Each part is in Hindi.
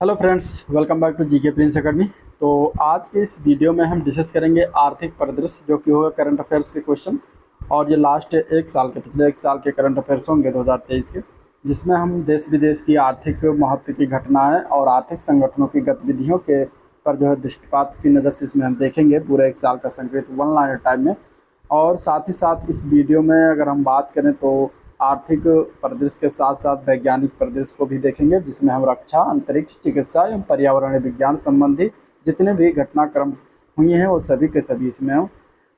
Hello friends, welcome back to GK prince academy. तो आज के इस वीडियो में हम डिस्कस करेंगे आर्थिक परिदृश्य जो कि होगा करंट अफेयर्स से क्वेश्चन। और ये लास्ट एक साल के पिछले एक साल के करंट अफेयर्स होंगे 2023 के, जिसमें हम देश विदेश की आर्थिक महत्व की घटनाएं और आर्थिक संगठनों की गतिविधियों के पर जो है दृष्टिपात की नज़र से इसमें हम देखेंगे पूरे एक साल का संकलित वन लाइनर टाइम में। और साथ ही साथ इस वीडियो में अगर हम बात करें तो आर्थिक परिदृश्य के साथ साथ वैज्ञानिक परिदृश्य को भी देखेंगे, जिसमें हम रक्षा, अंतरिक्ष, चिकित्सा एवं पर्यावरणीय विज्ञान संबंधी जितने भी घटनाक्रम हुए हैं वो सभी के सभी इसमें हम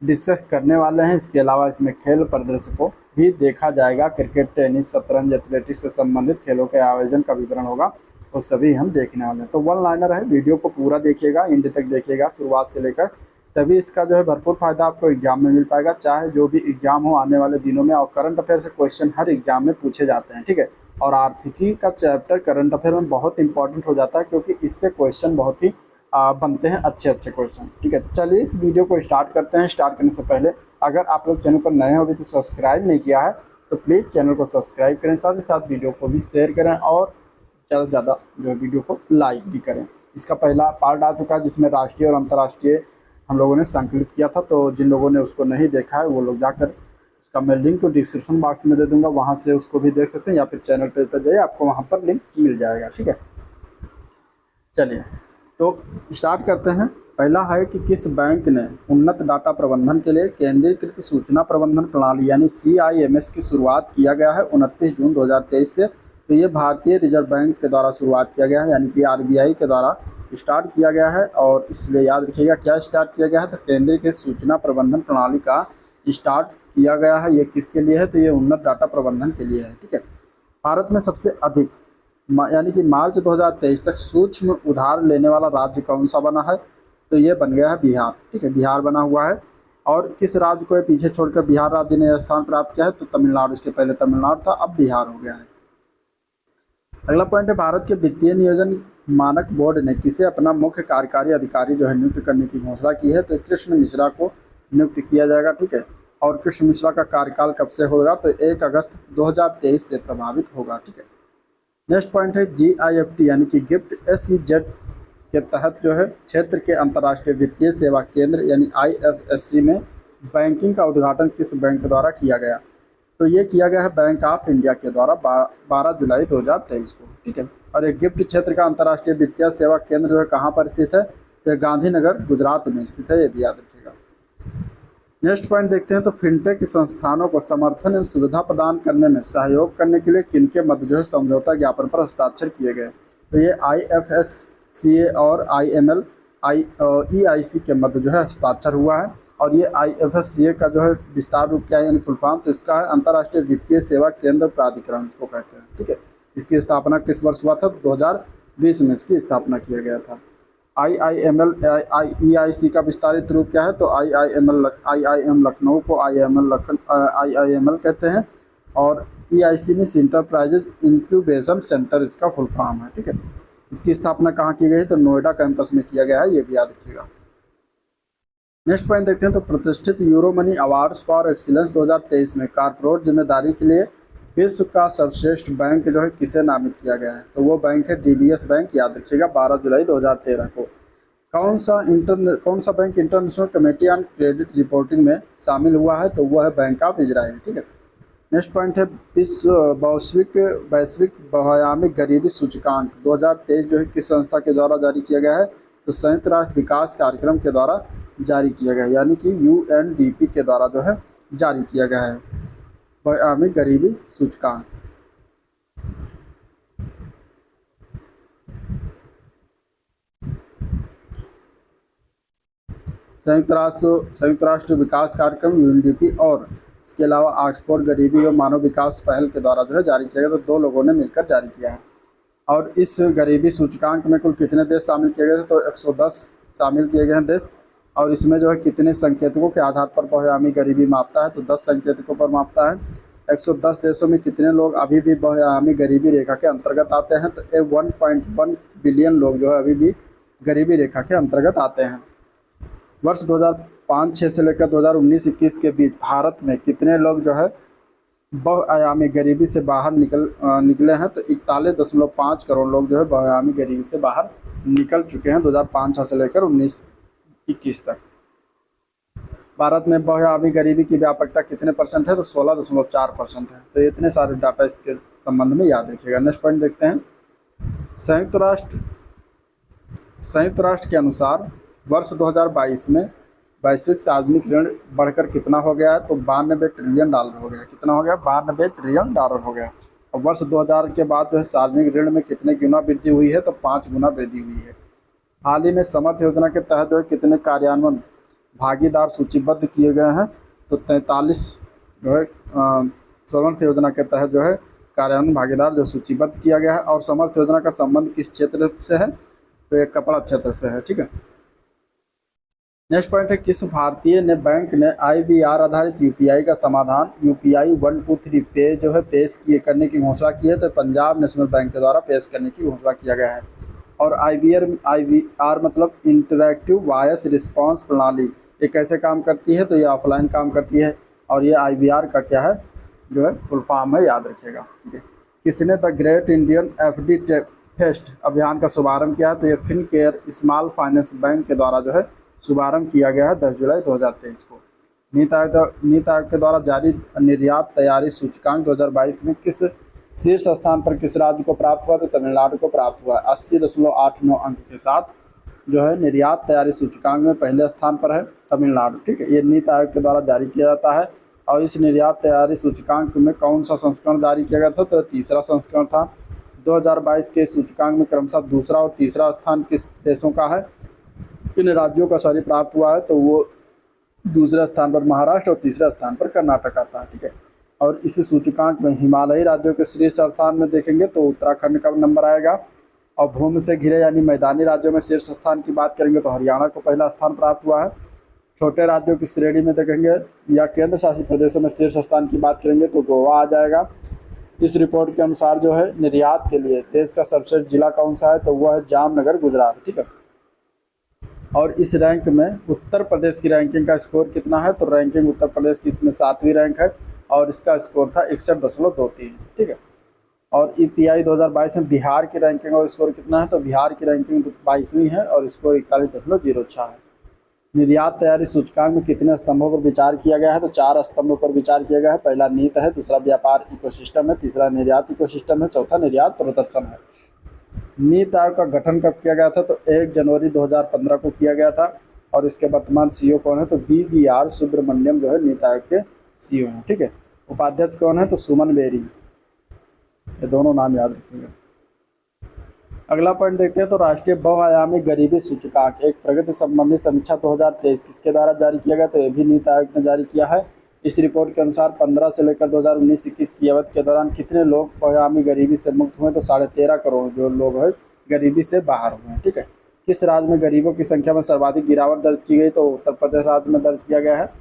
डिस्कस करने वाले हैं। इसके अलावा इसमें खेल परिदृश्य को भी देखा जाएगा। क्रिकेट, टेनिस, शतरंज, एथलेटिक्स से संबंधित खेलों के आयोजन का विवरण होगा, वो सभी हम देखने वाले हैं। तो वन लाइनर है, वीडियो को पूरा देखिएगा, एंड तक देखिएगा शुरुआत से लेकर, तभी इसका जो है भरपूर फायदा आपको एग्जाम में मिल पाएगा, चाहे जो भी एग्जाम हो आने वाले दिनों में। और करंट अफेयर से क्वेश्चन हर एग्जाम में पूछे जाते हैं, ठीक है। और आर्थिकी का चैप्टर करंट अफेयर में बहुत इंपॉर्टेंट हो जाता है, क्योंकि इससे क्वेश्चन बहुत ही बनते हैं अच्छे अच्छे क्वेश्चन, ठीक है। तो चलिए इस वीडियो को स्टार्ट करते हैं। स्टार्ट करने से पहले अगर आप लोग चैनल पर नए हो अभी तो सब्सक्राइब नहीं किया है तो प्लीज़ चैनल को सब्सक्राइब करें, साथ ही साथ वीडियो को भी शेयर करें और ज़्यादा से ज़्यादा जो है वीडियो को लाइक भी करें। इसका पहला पार्ट आ चुका है जिसमें राष्ट्रीय और अंतर्राष्ट्रीय हम लोगों ने संकलित किया था, तो जिन लोगों ने उसको नहीं देखा है वो लोग जाकर उसका मैं लिंक तो डिस्क्रिप्शन बॉक्स में दे दूंगा, वहाँ से उसको भी देख सकते हैं, या फिर चैनल पेज पर जाइए, आपको वहाँ पर लिंक मिल जाएगा, ठीक है। चलिए तो स्टार्ट करते हैं। पहला है कि किस बैंक ने उन्नत डाटा प्रबंधन के लिए केंद्रीकृत सूचना प्रबंधन प्रणाली यानी CIMS की शुरुआत किया गया है 29 जून 2023 से। तो ये भारतीय रिजर्व बैंक के द्वारा शुरुआत किया गया है, यानी कि RBI के द्वारा स्टार्ट किया गया है। और इसलिए याद रखिएगा क्या स्टार्ट किया गया है, तो केंद्रीकृत सूचना प्रबंधन प्रणाली का स्टार्ट किया गया है। ये किसके लिए है, तो ये उन्नत डाटा प्रबंधन के लिए है, ठीक है। भारत में सबसे अधिक यानी कि मार्च 2023 तक सूक्ष्म उधार लेने वाला राज्य कौन सा बना है, तो ये बन गया है बिहार, ठीक है। बिहार बना हुआ है। और किस राज्य को पीछे छोड़कर बिहार राज्य ने यह स्थान प्राप्त किया है, तो तमिलनाडु। इसके पहले तमिलनाडु था, अब बिहार हो गया है। अगला पॉइंट है भारत के वित्तीय नियोजन मानक बोर्ड ने किसे अपना मुख्य कार्यकारी अधिकारी जो है नियुक्त करने की घोषणा की है, तो कृष्ण मिश्रा को नियुक्त किया जाएगा, ठीक है। और कृष्ण मिश्रा का कार्यकाल कब से होगा, तो 1 अगस्त 2023 से प्रभावित होगा, ठीक है। नेक्स्ट पॉइंट है GIFT यानी कि गिफ्ट SEZ के तहत जो है क्षेत्र के अंतर्राष्ट्रीय वित्तीय सेवा केंद्र यानी IFSC में बैंकिंग का उद्घाटन किस बैंक द्वारा किया गया, तो ये किया गया है बैंक ऑफ इंडिया के द्वारा 12 जुलाई 2023 को, ठीक है। और ये गिफ्ट क्षेत्र का अंतर्राष्ट्रीय वित्तीय सेवा केंद्र जो है कहाँ पर स्थित है, तो गांधीनगर गुजरात में स्थित है, ये भी याद रखिएगा। नेक्स्ट पॉइंट देखते हैं। तो फिनटेक संस्थानों को समर्थन एवं सुविधा प्रदान करने में सहयोग करने के लिए किनके मध्य जो है समझौता ज्ञापन पर हस्ताक्षर किए गए, तो ये IFSCA और EIC के मध्य जो है हस्ताक्षर हुआ है। और ये IFSCA का जो है विस्तार रूप क्या है यानी फुल फॉर्म, तो इसका है अंतर्राष्ट्रीय वित्तीय सेवा केंद्र प्राधिकरण इसको कहते हैं, ठीक है। इसकी स्थापना किस वर्ष हुआ था, 2020 में इसकी स्थापना किया गया था। IIML EIC का विस्तारित रूप क्या है, तो IIM लखनऊ को IIML कहते हैं। और EIC में इंटरप्राइजेज इंक्यूबेशन सेंटर इसका फुल फॉर्म है, ठीक है। इसकी स्थापना कहाँ की गई, तो नोएडा कैंपस में किया गया है, ये भी याद रखिएगा। नेक्स्ट पॉइंट देखते हैं। तो प्रतिष्ठित euro money awards for excellence 2023 में कॉर्पोरेट जिम्मेदारी के लिए विश्व का सर्वश्रेष्ठ बैंक जो है किसे नामित किया गया है, तो वो बैंक है DBS बैंक, याद रखिएगा 12 जुलाई 2013 को। कौन सा bank international committee on credit reporting में शामिल हुआ है, तो वह है बैंक ऑफ इजराइल, ठीक है। नेक्स्ट पॉइंट है वैश्विक बहुआयामिक गरीबी सूचकांक 2023 जो है किस संस्था के द्वारा जारी किया गया है, तो संयुक्त राष्ट्र विकास कार्यक्रम के द्वारा जारी किया गया है, यानी कि UNDP के द्वारा जो है जारी किया गया है बहुआयामिक गरीबी सूचकांक। संयुक्त राष्ट्र विकास कार्यक्रम UNDP और इसके अलावा ऑक्सफोर्ड गरीबी और मानव विकास पहल के द्वारा जो है जारी किया गया, तो 2 लोगों ने मिलकर जारी किया है। और इस गरीबी सूचकांक में कुल कितने देश शामिल किए गए थे, तो 110 शामिल किए गए हैं देश। और इसमें जो है कितने संकेतकों के आधार पर बहुआयामी गरीबी मापता है, तो 10 संकेतकों पर मापता है। 110 देशों में कितने लोग अभी भी बहुआयामी गरीबी रेखा के अंतर्गत आते हैं, तो 1.1 बिलियन लोग जो है अभी भी गरीबी रेखा के अंतर्गत आते हैं। वर्ष 2005-06 से लेकर 2019-21 के बीच भारत में कितने लोग जो है बहुआयामी गरीबी से बाहर निकले हैं, तो 41.5 करोड़ लोग जो है बहुआयामी गरीबी से बाहर निकल चुके हैं 2005 से लेकर 19-21 तक। भारत में बहुआयामी गरीबी की व्यापकता कितने परसेंट है, तो 16.4% है। तो इतने सारे डाटा इसके संबंध में याद रखिएगा। नेक्स्ट पॉइंट देखते हैं। संयुक्त राष्ट्र के अनुसार वर्ष 2022 में वैश्विक सार्वजनिक ऋण बढ़कर कितना हो गया है, तो 92 ट्रिलियन डॉलर हो गया। कितना हो गया, 92 ट्रिलियन डॉलर हो गया। और वर्ष 2000 के बाद जो है सार्वजनिक ऋण में कितने गुना वृद्धि हुई है, तो 5 गुना वृद्धि हुई है। हाल ही में समर्थ योजना के तहत जो है कितने कार्यान्वयन भागीदार सूचीबद्ध किए गए हैं, तो 43 जो है समर्थ योजना के तहत जो है कार्यान्वयन भागीदार जो सूचीबद्ध किया गया है। और समर्थ योजना का संबंध किस क्षेत्र से है, तो ये कपड़ा क्षेत्र से है। ठीक है। नेक्स्ट पॉइंट है, किस भारतीय ने बैंक ने IVR आधारित यूपीआई का समाधान UPI 123 पे जो है करने की घोषणा की है, तो पंजाब नेशनल बैंक के द्वारा पेश करने की घोषणा किया गया है। और IVR मतलब इंटरैक्टिव वॉइस रिस्पांस प्रणाली, ये कैसे काम करती है, तो ये ऑफलाइन काम करती है। और ये IVR का क्या है, जो है फुल फॉर्म है, याद रखिएगा। ठीक है। किसने the great Indian FD fest अभियान का शुभारंभ किया है, तो ये फिनकेयर स्मॉल फाइनेंस बैंक के द्वारा जो है शुभारंभ किया गया है 10 जुलाई 2023 को। नीति आयोग के द्वारा जारी निर्यात तैयारी सूचकांक 2022 में किस शीर्ष स्थान पर किस राज्य को प्राप्त हुआ, तो तमिलनाडु को प्राप्त हुआ। 80.89 अंक के साथ जो है निर्यात तैयारी सूचकांक में पहले स्थान पर है तमिलनाडु। ठीक है। ये नीति आयोग के द्वारा जारी किया जाता है। और इस निर्यात तैयारी सूचकांक में कौन सा संस्करण जारी किया गया था, तो तीसरा संस्करण था। 2022 के सूचकांक में क्रमशः दूसरा और तीसरा स्थान किस देशों का है, इन राज्यों का प्राप्त हुआ है, तो वो दूसरे स्थान पर महाराष्ट्र और तीसरे स्थान पर कर्नाटक आता है। ठीक है। और इस सूचकांक में हिमालयी राज्यों के शीर्ष स्थान में देखेंगे तो उत्तराखंड का नंबर आएगा। और भूमि से घिरे यानी मैदानी राज्यों में शीर्ष स्थान की बात करेंगे तो हरियाणा को पहला स्थान प्राप्त हुआ है। छोटे राज्यों की श्रेणी में देखेंगे या केंद्र शासित प्रदेशों में शीर्ष स्थान की बात करेंगे तो गोवा आ जाएगा। इस रिपोर्ट के अनुसार जो है निर्यात के लिए देश का सर्वश्रेष्ठ जिला कौन सा है, तो वह है जामनगर, गुजरात। ठीक है। और इस रैंक में उत्तर प्रदेश की रैंकिंग का स्कोर कितना है, तो रैंकिंग उत्तर प्रदेश की इसमें 7वीं रैंक है और इसका स्कोर था 61.23। ठीक है। और EPI 2022 में बिहार की रैंकिंग और स्कोर कितना है, तो बिहार की रैंकिंग 22वीं है और स्कोर 41.06 है। निर्यात तैयारी सूचकांक में कितने स्तंभों पर विचार किया गया है, तो 4 स्तंभों पर विचार किया गया है। पहला नीति है, दूसरा व्यापार इकोसिस्टम है, तीसरा निर्यात इकोसिस्टम है, चौथा निर्यात प्रदर्शन है। नीति आयोग का गठन कब किया गया था, तो 1 जनवरी 2015 को किया गया था। और इसके वर्तमान CEO कौन है, तो BVR सुब्रमण्यम जो है नीति आयोग के CEO हैं। ठीक है। उपाध्यक्ष कौन है, तो सुमन बेरी। ये दोनों नाम याद रखिएगा। अगला पॉइंट देखते हैं, तो राष्ट्रीय बहुआयामी गरीबी सूचकांक एक प्रगति संबंधी समीक्षा 2023 किसके द्वारा जारी किया गया, तो ये भी नीति आयोग ने जारी किया है। इस रिपोर्ट के अनुसार 15 से लेकर 2019-21 की अवधि के दौरान कितने लोग बहुआयामी गरीबी से मुक्त हुए, तो 13.5 करोड़ जो लोग हैं गरीबी से बाहर हुए हैं। ठीक है। किस राज्य में गरीबों की संख्या में सर्वाधिक गिरावट दर्ज की गई, तो उत्तर प्रदेश राज्य में दर्ज किया गया है।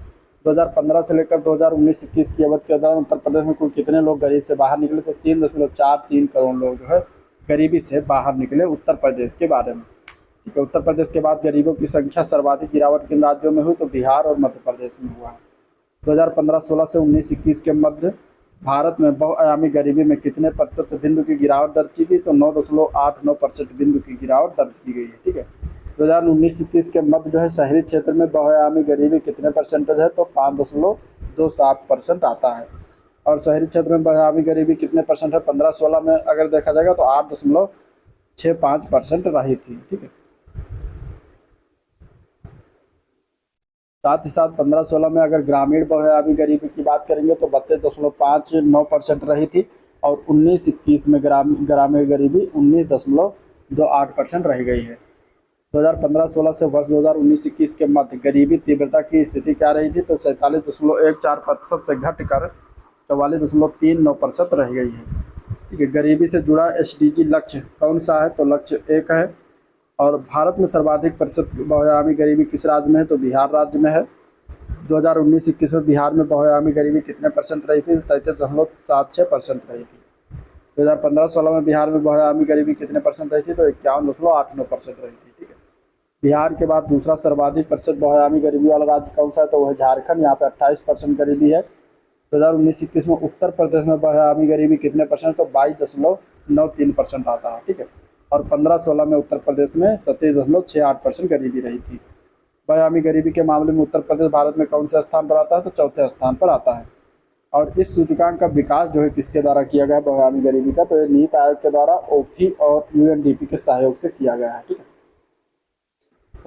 2015 से लेकर 2019-21 की अवधि के दौरान उत्तर प्रदेश में कुल कितने लोग गरीब से बाहर निकले, तो 3.43 करोड़ लोग जो है गरीबी से बाहर निकले उत्तर प्रदेश के बारे में। ठीक है। उत्तर प्रदेश के बाद गरीबों की संख्या सर्वाधिक गिरावट किन राज्यों में हुई, तो बिहार और मध्य प्रदेश में हुआ है। 2015-16 से 19-21 के मध्य भारत में बहुआयामी गरीबी में कितने प्रतिशत बिंदु की गिरावट दर्ज की गई, तो 9.89% बिंदु की गिरावट दर्ज की गई है। ठीक है। 2019-21 के मध्य जो है शहरी क्षेत्र में बहुआयामी गरीबी कितने परसेंटेज है, तो 5.27% आता है। और शहरी क्षेत्र में बहुआयामी गरीबी कितने परसेंट है, 15-16 में अगर देखा जाएगा तो 8.65% रही थी। ठीक है। साथ ही साथ 15-16 में अगर ग्रामीण बहुआयामी गरीबी की बात करेंगे तो 32.59% रही थी। और 19-21 में ग्रामीण गरीबी 19.28% रह गई है। 2015-16 से वर्ष 2019-21 के मध्य गरीबी तीव्रता की स्थिति क्या रही थी, तो 47.14% से घटकर 44.39% रह गई है। ठीक है। गरीबी से जुड़ा SDG लक्ष्य कौन सा है, तो लक्ष्य 1 है। और भारत में सर्वाधिक प्रतिशत बहुआयामी गरीबी किस राज्य में है, तो बिहार राज्य में है। 2019-21 में बिहार में बहुआयामी गरीबी कितने परसेंट रही थी, 33.76% रही थी। 2015-16 में बिहार में बहुआयामी गरीबी कितने परसेंट रही थी, तो 51.89% रही थी। ठीक है। बिहार के बाद दूसरा सर्वाधिक प्रतिशत बहुआयामी गरीबी वाला राज्य कौन सा है, तो वह झारखंड। यहाँ पे 28% गरीबी है। 2019-21 में उत्तर प्रदेश में बयामी गरीबी कितने परसेंट, तो 22.93% आता है, ठीक है। और 15-16 में उत्तर प्रदेश में 27.68% गरीबी रही थी। बयामी गरीबी के मामले में उत्तर प्रदेश भारत में कौन से स्थान पर आता है, तो चौथे स्थान पर आता है। और इस सूचकांक का विकास जो है किसके द्वारा किया गया है बयामी गरीबी का, तो ये नीति आयोग के द्वारा ओफी और यूएनडीपी के सहयोग से किया गया है, ठीक है।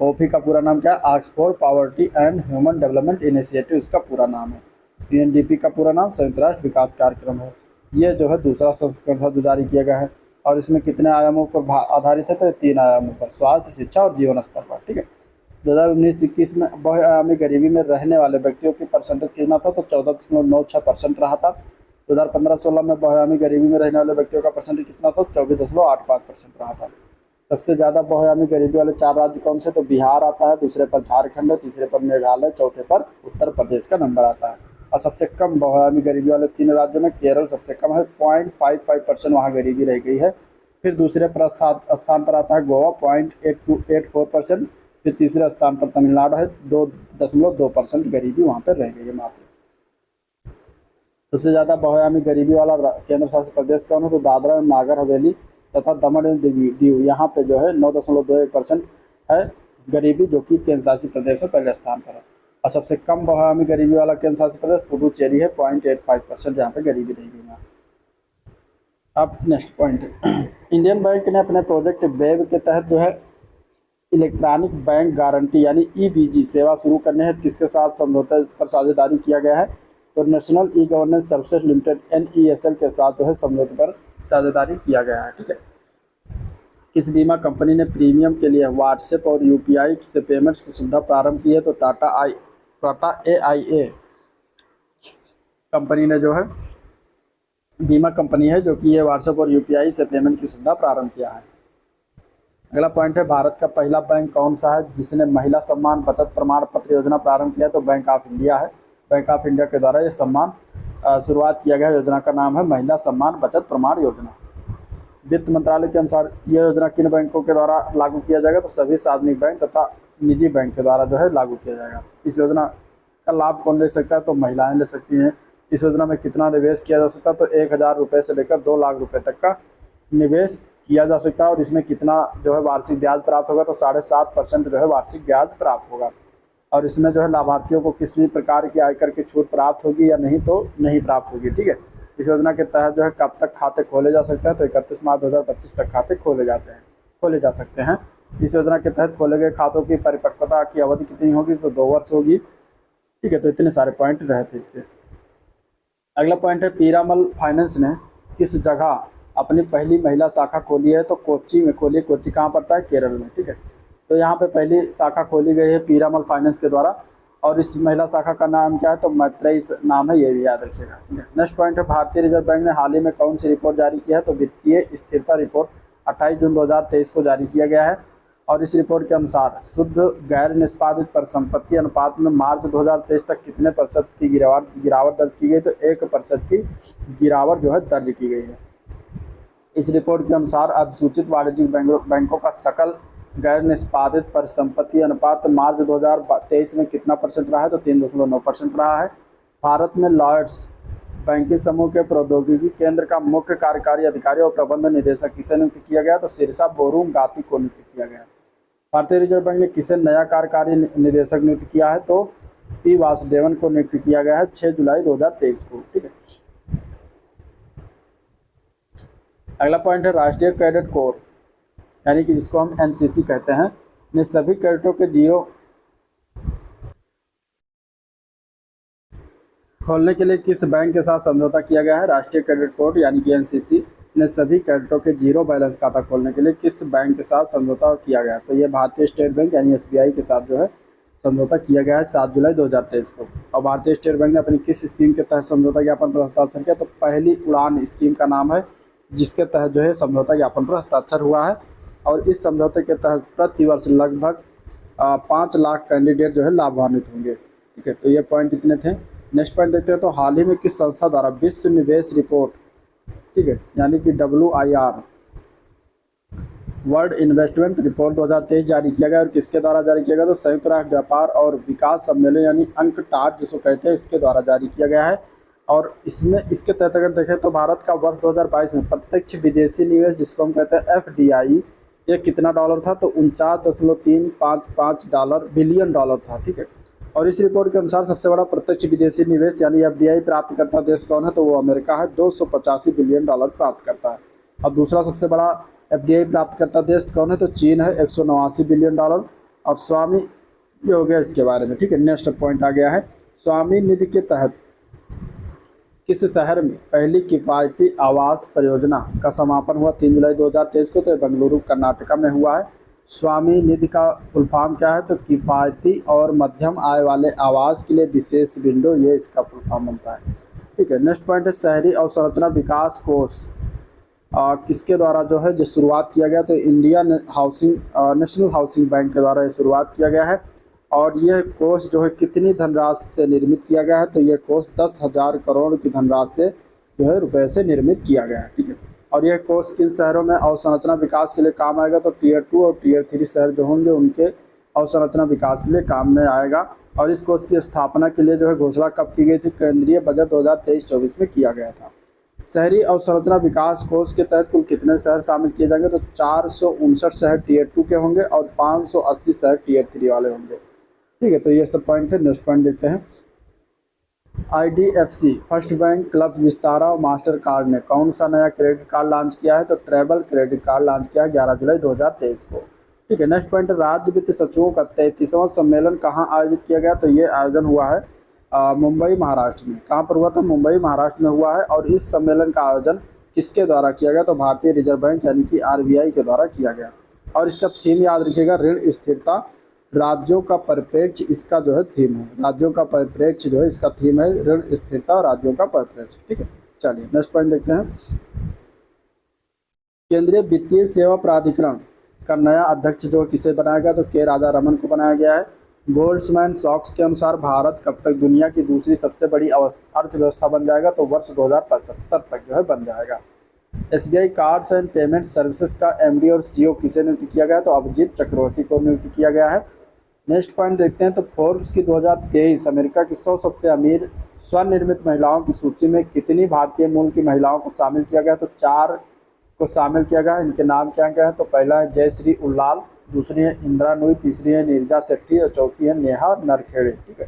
ओफी का पूरा नाम क्या है, Oxford poverty and human development initiative इसका पूरा नाम है। यूएनडीपी का पूरा नाम संयुक्त राष्ट्र विकास कार्यक्रम है। ये जो है दूसरा संस्करण था जो जारी किया गया है। और इसमें कितने आयामों पर आधारित है, तो 3 आयामों पर, स्वास्थ्य, शिक्षा और जीवन स्तर पर, ठीक है। 2019-21 में बहुआयामी गरीबी में रहने वाले व्यक्तियों की परसेंटेज कितना था, तो 14.96% रहा था। 2015-16 में बहुआयामी गरीबी में रहने वाले व्यक्तियों का परसेंटेज कितना था, 24.85% रहा था। सबसे ज़्यादा बहुआयामी गरीबी वाले 4 राज्य कौन से, तो बिहार आता है, दूसरे पर झारखंड है, तीसरे पर मेघालय, चौथे पर उत्तर प्रदेश का नंबर आता है। और सबसे कम बहुआयामी गरीबी वाले 3 राज्यों में केरल सबसे कम है, 0.55% वहाँ गरीबी रह गई है। फिर दूसरे पर स्थान पर आता है गोवा, 0.84%। फिर तीसरे स्थान पर तमिलनाडु है, 2.2% गरीबी वहाँ पर रह गई है मात्र। सबसे ज़्यादा बहुआयामी गरीबी वाला केंद्र शासित प्रदेश कौन है, तो दादरा एवं नागर हवेली तथा दमन एवं दीव, यहाँ पे जो है 9.21% है गरीबी, जो कि केंद्र शासित प्रदेश में पहले स्थान पर है। और सबसे कम बहुआयामी गरीबी वाला केंद्र शासित प्रदेश पुडुचेरी है, 0.85% यहाँ पे गरीबी रह गई है। अब नेक्स्ट पॉइंट, इंडियन बैंक ने अपने प्रोजेक्ट वेब के तहत जो है इलेक्ट्रॉनिक बैंक गारंटी यानी ईबीजी सेवा शुरू करने हेतु किसके साथ समझौते पर साझेदारी किया गया है, तो national e governance services limited NESL के साथ जो है समझौते पर साझेदारी किया गया है, ठीक है। किस बीमा कंपनी ने प्रीमियम के लिए व्हाट्सएप और UPI से पेमेंट्स की सुविधा प्रारंभ की है, तो टाटा AIA कंपनी ने जो है बीमा कंपनी है जो कि ये व्हाट्सएप और UPI से पेमेंट की सुविधा प्रारंभ किया है। अगला पॉइंट है, भारत का पहला बैंक कौन सा है जिसने महिला सम्मान बचत प्रमाण पत्र योजना प्रारंभ किया, तो बैंक ऑफ इंडिया है। बैंक ऑफ इंडिया के द्वारा ये सम्मान शुरुआत किया गया। योजना का नाम है महिला सम्मान बचत प्रमाण योजना। वित्त मंत्रालय के अनुसार यह योजना किन बैंकों के द्वारा लागू किया जाएगा, तो सभी सार्वजनिक बैंक तथा निजी बैंक के द्वारा जो है लागू किया जाएगा। इस योजना का लाभ कौन ले सकता है, तो महिलाएं ले सकती हैं। इस योजना में कितना निवेश किया जा सकता है, तो 1000 रुपये से लेकर 2 लाख रुपये तक का निवेश किया जा सकता है। और इसमें कितना जो है वार्षिक ब्याज प्राप्त होगा, तो 7.5% जो है वार्षिक ब्याज प्राप्त होगा। और इसमें जो है लाभार्थियों को किसी भी प्रकार की आयकर की छूट प्राप्त होगी या नहीं, तो नहीं प्राप्त होगी, ठीक है। इस योजना के तहत जो है कब तक खाते खोले जा सकते हैं, तो 31 मार्च 2025 तक खाते खोले जा सकते हैं। इस योजना के तहत खोले गए खातों की परिपक्वता की अवधि कितनी होगी, तो 2 वर्ष होगी, ठीक है। तो इतने सारे पॉइंट रहे थे इससे। अगला पॉइंट है, पीरामल फाइनेंस ने किस जगह अपनी पहली महिला शाखा खोली है, तो कोच्चि में खोली। कोच्चि कहाँ पड़ता है, केरल में, ठीक है। तो यहाँ पे पहली शाखा खोली गई है पीरामल फाइनेंस के द्वारा। और इस महिला शाखा का नाम क्या है, तो मैत्रेयी नाम है, ये भी याद रखिएगा, ठीक है। नेक्स्ट पॉइंट है, भारतीय रिजर्व बैंक ने हाल ही में कौन सी रिपोर्ट जारी की है, तो वित्तीय स्थिरता रिपोर्ट 28 जून 2023 को जारी किया गया है। और इस रिपोर्ट के अनुसार शुद्ध गैर निष्पादित परिसंपत्ति अनुपात में मार्च 2023 तक कितने प्रतिशत की गिरावट दर्ज की गई, तो 1% की गिरावट जो है दर्ज की गई है। इस रिपोर्ट के अनुसार अधिसूचित वाणिज्यिक बैंकों का सकल गैर निष्पादित परिसंपत्ति अनुपात मार्च 2023 में कितना % रहा है, तो 3.9% रहा है। भारत में लॉयड्स बैंकिंग समूह के प्रौद्योगिकी केंद्र का मुख्य कार्यकारी अधिकारी और प्रबंध निदेशक किसे नियुक्त किया गया, तो सिरसा बोरुंगाती को नियुक्त किया गया। भारतीय रिजर्व बैंक ने किसे नया कार्यकारी निदेशक नियुक्त किया है, तो P वासुदेवन को नियुक्त किया गया है 6 जुलाई 2023 को, ठीक है। अगला पॉइंट है, राष्ट्रीय कैडेट कोर यानी कि जिसको हम NCC कहते हैं, ने सभी कैडेटों के जीरो खोलने के लिए किस बैंक के साथ समझौता किया गया है। राष्ट्रीय कैडेट कोर यानी कि NCC ने सभी कैडेटों के जीरो बैलेंस खाता खोलने के लिए किस बैंक के साथ समझौता किया गया, तो ये भारतीय स्टेट बैंक यानी SBI के साथ जो है समझौता किया गया है 7 जुलाई 2023 को। और भारतीय स्टेट बैंक ने अपनी किस स्कीम के तहत समझौता ज्ञापन पर हस्ताक्षर किया, तो पहली उड़ान स्कीम का नाम है, जिसके तहत जो है समझौता ज्ञापन पर हस्ताक्षर हुआ है। और इस समझौते के तहत प्रति वर्ष लगभग 5 लाख कैंडिडेट जो है लाभान्वित होंगे, ठीक है। तो ये पॉइंट इतने थे। नेक्स्ट पॉइंट देखते हैं, तो हाल ही में किस संस्था द्वारा विश्व निवेश रिपोर्ट, ठीक है, यानी कि WIR वर्ल्ड इन्वेस्टमेंट रिपोर्ट 2023 जारी किया गया। और किसके द्वारा जारी किया गया, तो संयुक्त राष्ट्र व्यापार और विकास सम्मेलन यानी UNCTAD जिसको कहते हैं, इसके द्वारा जारी किया गया है। और इसमें इसके तहत अगर देखें तो भारत का वर्ष 2022 में प्रत्यक्ष विदेशी निवेश जिसको हम कहते हैं FDI, ये कितना डॉलर था, तो 49.355 बिलियन डॉलर था। ठीक है, और इस रिपोर्ट के अनुसार सबसे बड़ा प्रत्यक्ष विदेशी निवेश यानी FDI प्राप्त करता देश कौन है, तो वो अमेरिका है, 285 बिलियन डॉलर प्राप्त करता है। और दूसरा सबसे बड़ा FDI प्राप्त करता देश कौन है, तो चीन है, 189 बिलियन डॉलर। और स्वामी, ये हो गया इसके बारे में। ठीक है, नेक्स्ट पॉइंट आ गया है, स्वामी निधि के तहत किस शहर में पहली किफ़ायती आवास परियोजना का समापन हुआ 3 जुलाई 2023 को, तो बेंगलुरु कर्नाटका में हुआ है। स्वामी निधि का फुल फॉर्म क्या है, तो किफ़ायती और मध्यम आय वाले आवास के लिए विशेष विंडो, ये इसका फुल फॉर्म बनता है। ठीक है, नेक्स्ट पॉइंट है, शहरी अवसंरचना विकास कोष किसके द्वारा जो है जो शुरुआत किया गया, तो इंडिया नेशनल हाउसिंग बैंक के द्वारा ये शुरुआत किया गया है। और यह कोष जो है कितनी धनराशि से निर्मित किया गया है, तो यह कोष 10,000 करोड़ की धनराशि से जो है रुपए से निर्मित किया गया है। ठीक है, और यह कोष किन शहरों में अवसंरचना विकास के लिए काम आएगा, तो Tier 2 और Tier 3 शहर जो होंगे उनके अवसंरचना विकास के लिए काम में आएगा। और इस कोष की स्थापना के लिए जो है घोषणा कब की गई थी, केंद्रीय बजट 2023-24 में किया गया था। शहरी अवसंरचना विकास कोष के तहत कुल कितने शहर शामिल किए जाएंगे, तो 459 शहर Tier 2 के होंगे और 580 शहर Tier 3 वाले होंगे। ठीक है, तो ये सब पॉइंट थे। नेक्स्ट पॉइंट देखते हैं, IDFC first bank club Vistara और मास्टर कार्ड ने कौन सा नया क्रेडिट कार्ड लॉन्च किया है, तो ट्रैवल क्रेडिट कार्ड लॉन्च किया है 11 जुलाई 2023 को। ठीक है, नेक्स्ट पॉइंट, राज्य वित्त सचिवों का 33वां सम्मेलन कहाँ आयोजित किया गया, तो ये आयोजन हुआ है मुंबई महाराष्ट्र में। कहाँ पर हुआ था, मुंबई महाराष्ट्र में हुआ है। और इस सम्मेलन का आयोजन किसके द्वारा किया गया, तो भारतीय रिजर्व बैंक यानी कि RBI के द्वारा किया गया। और इसका थीम याद रखिएगा, ऋण स्थिरता राज्यों का परिप्रेक्ष्य, इसका जो है थीम है, राज्यों का परिप्रेक्ष्य जो है इसका थीम है, ऋण स्थिरता और राज्यों का परिप्रेक्ष्य। ठीक है, चलिए नेक्स्ट पॉइंट देखते हैं, केंद्रीय वित्तीय सेवा प्राधिकरण का नया अध्यक्ष जो किसे बनाया गया, तो K राजा रमन को बनाया गया है। गोल्ड्समैन सॉक्स के अनुसार भारत कब तक दुनिया की दूसरी सबसे बड़ी अर्थव्यवस्था बन जाएगा, तो वर्ष 2075 तक जो है बन जाएगा। SBI cards and payment services का MD और CEO किसे नियुक्त किया गया, तो अभिजीत चक्रवर्ती को नियुक्त किया गया है। नेक्स्ट पॉइंट देखते हैं, तो फोर्ब्स की 2023 अमेरिका की 100 सबसे अमीर स्वनिर्मित महिलाओं की सूची में कितनी भारतीय मूल की महिलाओं को शामिल किया गया, तो 4 को शामिल किया गया। इनके नाम क्या क्या है, तो पहला है जयश्री उल्लाल, दूसरी है इंदिरा नूई, तीसरी है नीरजा शेट्टी और चौथी है नेहा नरखेड़े। ठीक है,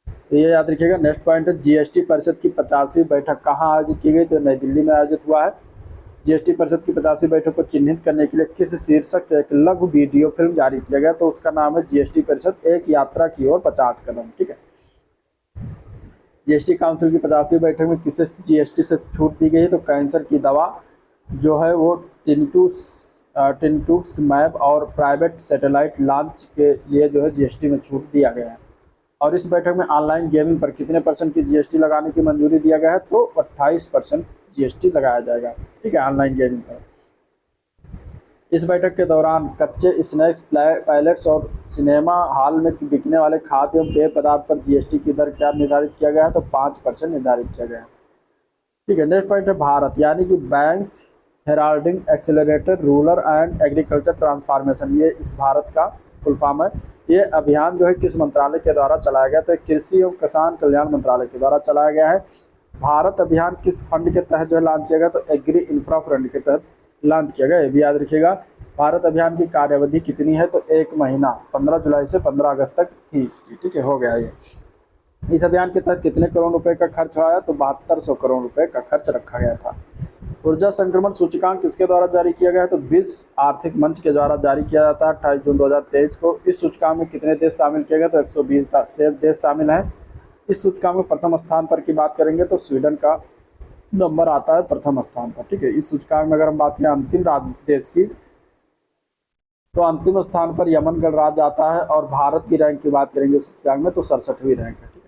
तो ये याद रखिएगा। नेक्स्ट पॉइंट है, GST परिषद की 50वीं बैठक कहाँ आयोजित की गई, तो नई दिल्ली में आयोजित हुआ है। GST परिषद की 50वीं बैठक को चिन्हित करने के लिए किस शीर्षक से एक लघु वीडियो फिल्म जारी किया गया, तो उसका नाम है GST परिषद एक यात्रा की ओर 50 कदम। ठीक है, GST काउंसिल की 50वीं बैठक में किसे GST से छूट दी गई है, तो कैंसर की दवा जो है वो टिंटुक्समैब और प्राइवेट सैटेलाइट लॉन्च के लिए जो है GST में छूट दिया गया है। और इस बैठक में ऑनलाइन गेमिंग पर कितने % की GST लगाने की मंजूरी दिया गया है, तो 28% GST लगाया जाएगा। ठीक है, ऑनलाइन गेमिंग पर। इस बैठक के दौरान कच्चे स्नैक्स, पैलेट्स और सिनेमा हॉल में बिकने वाले खाद्य एवं पेय पदार्थ पर GST की दर क्या निर्धारित किया गया है, तो 5% निर्धारित किया गया है। ठीक है, नेक्स्ट पॉइंट है, भारत यानी कि banks heralding accelerated rural and agriculture transformation, ये इस भारत का फुल फॉर्म है। ये अभियान जो है किस मंत्रालय के द्वारा चलाया गया, तो कृषि एवं किसान कल्याण मंत्रालय के द्वारा चलाया गया है। भारत अभियान किस फंड के तहत जो है लॉन्च किया गया, तो एग्री इंफ्रा फंड के तहत लॉन्च किया गया। ये भी याद रखिएगा। भारत अभियान की कार्यावधि कितनी है, तो 1 महीना, 15 जुलाई से 15 अगस्त तक थी इसकी। ठीक है, हो गया ये। इस अभियान के तहत कितने करोड़ रुपए का खर्च हुआ है, तो 7200 करोड़ रुपए का खर्च रखा गया था। ऊर्जा संक्रमण सूचकांक किसके द्वारा जारी किया गया है, तो विश्व आर्थिक मंच के द्वारा जारी किया जाता है 28 जून 2023 को। इस सूचकांक में कितने देश शामिल किए गए, तो 120 देश शामिल हैं। इस सूचकांक में प्रथम स्थान पर की बात करेंगे तो स्वीडन का नंबर आता है प्रथम स्थान पर। ठीक है, इस सूचकांक में अगर हम बात करें अंतिम देश की, तो अंतिम स्थान पर यमन गणराज्य आता है। और भारत की रैंक की बात करेंगे सूचकांक में, तो 67वीं रैंक है। ठीक है,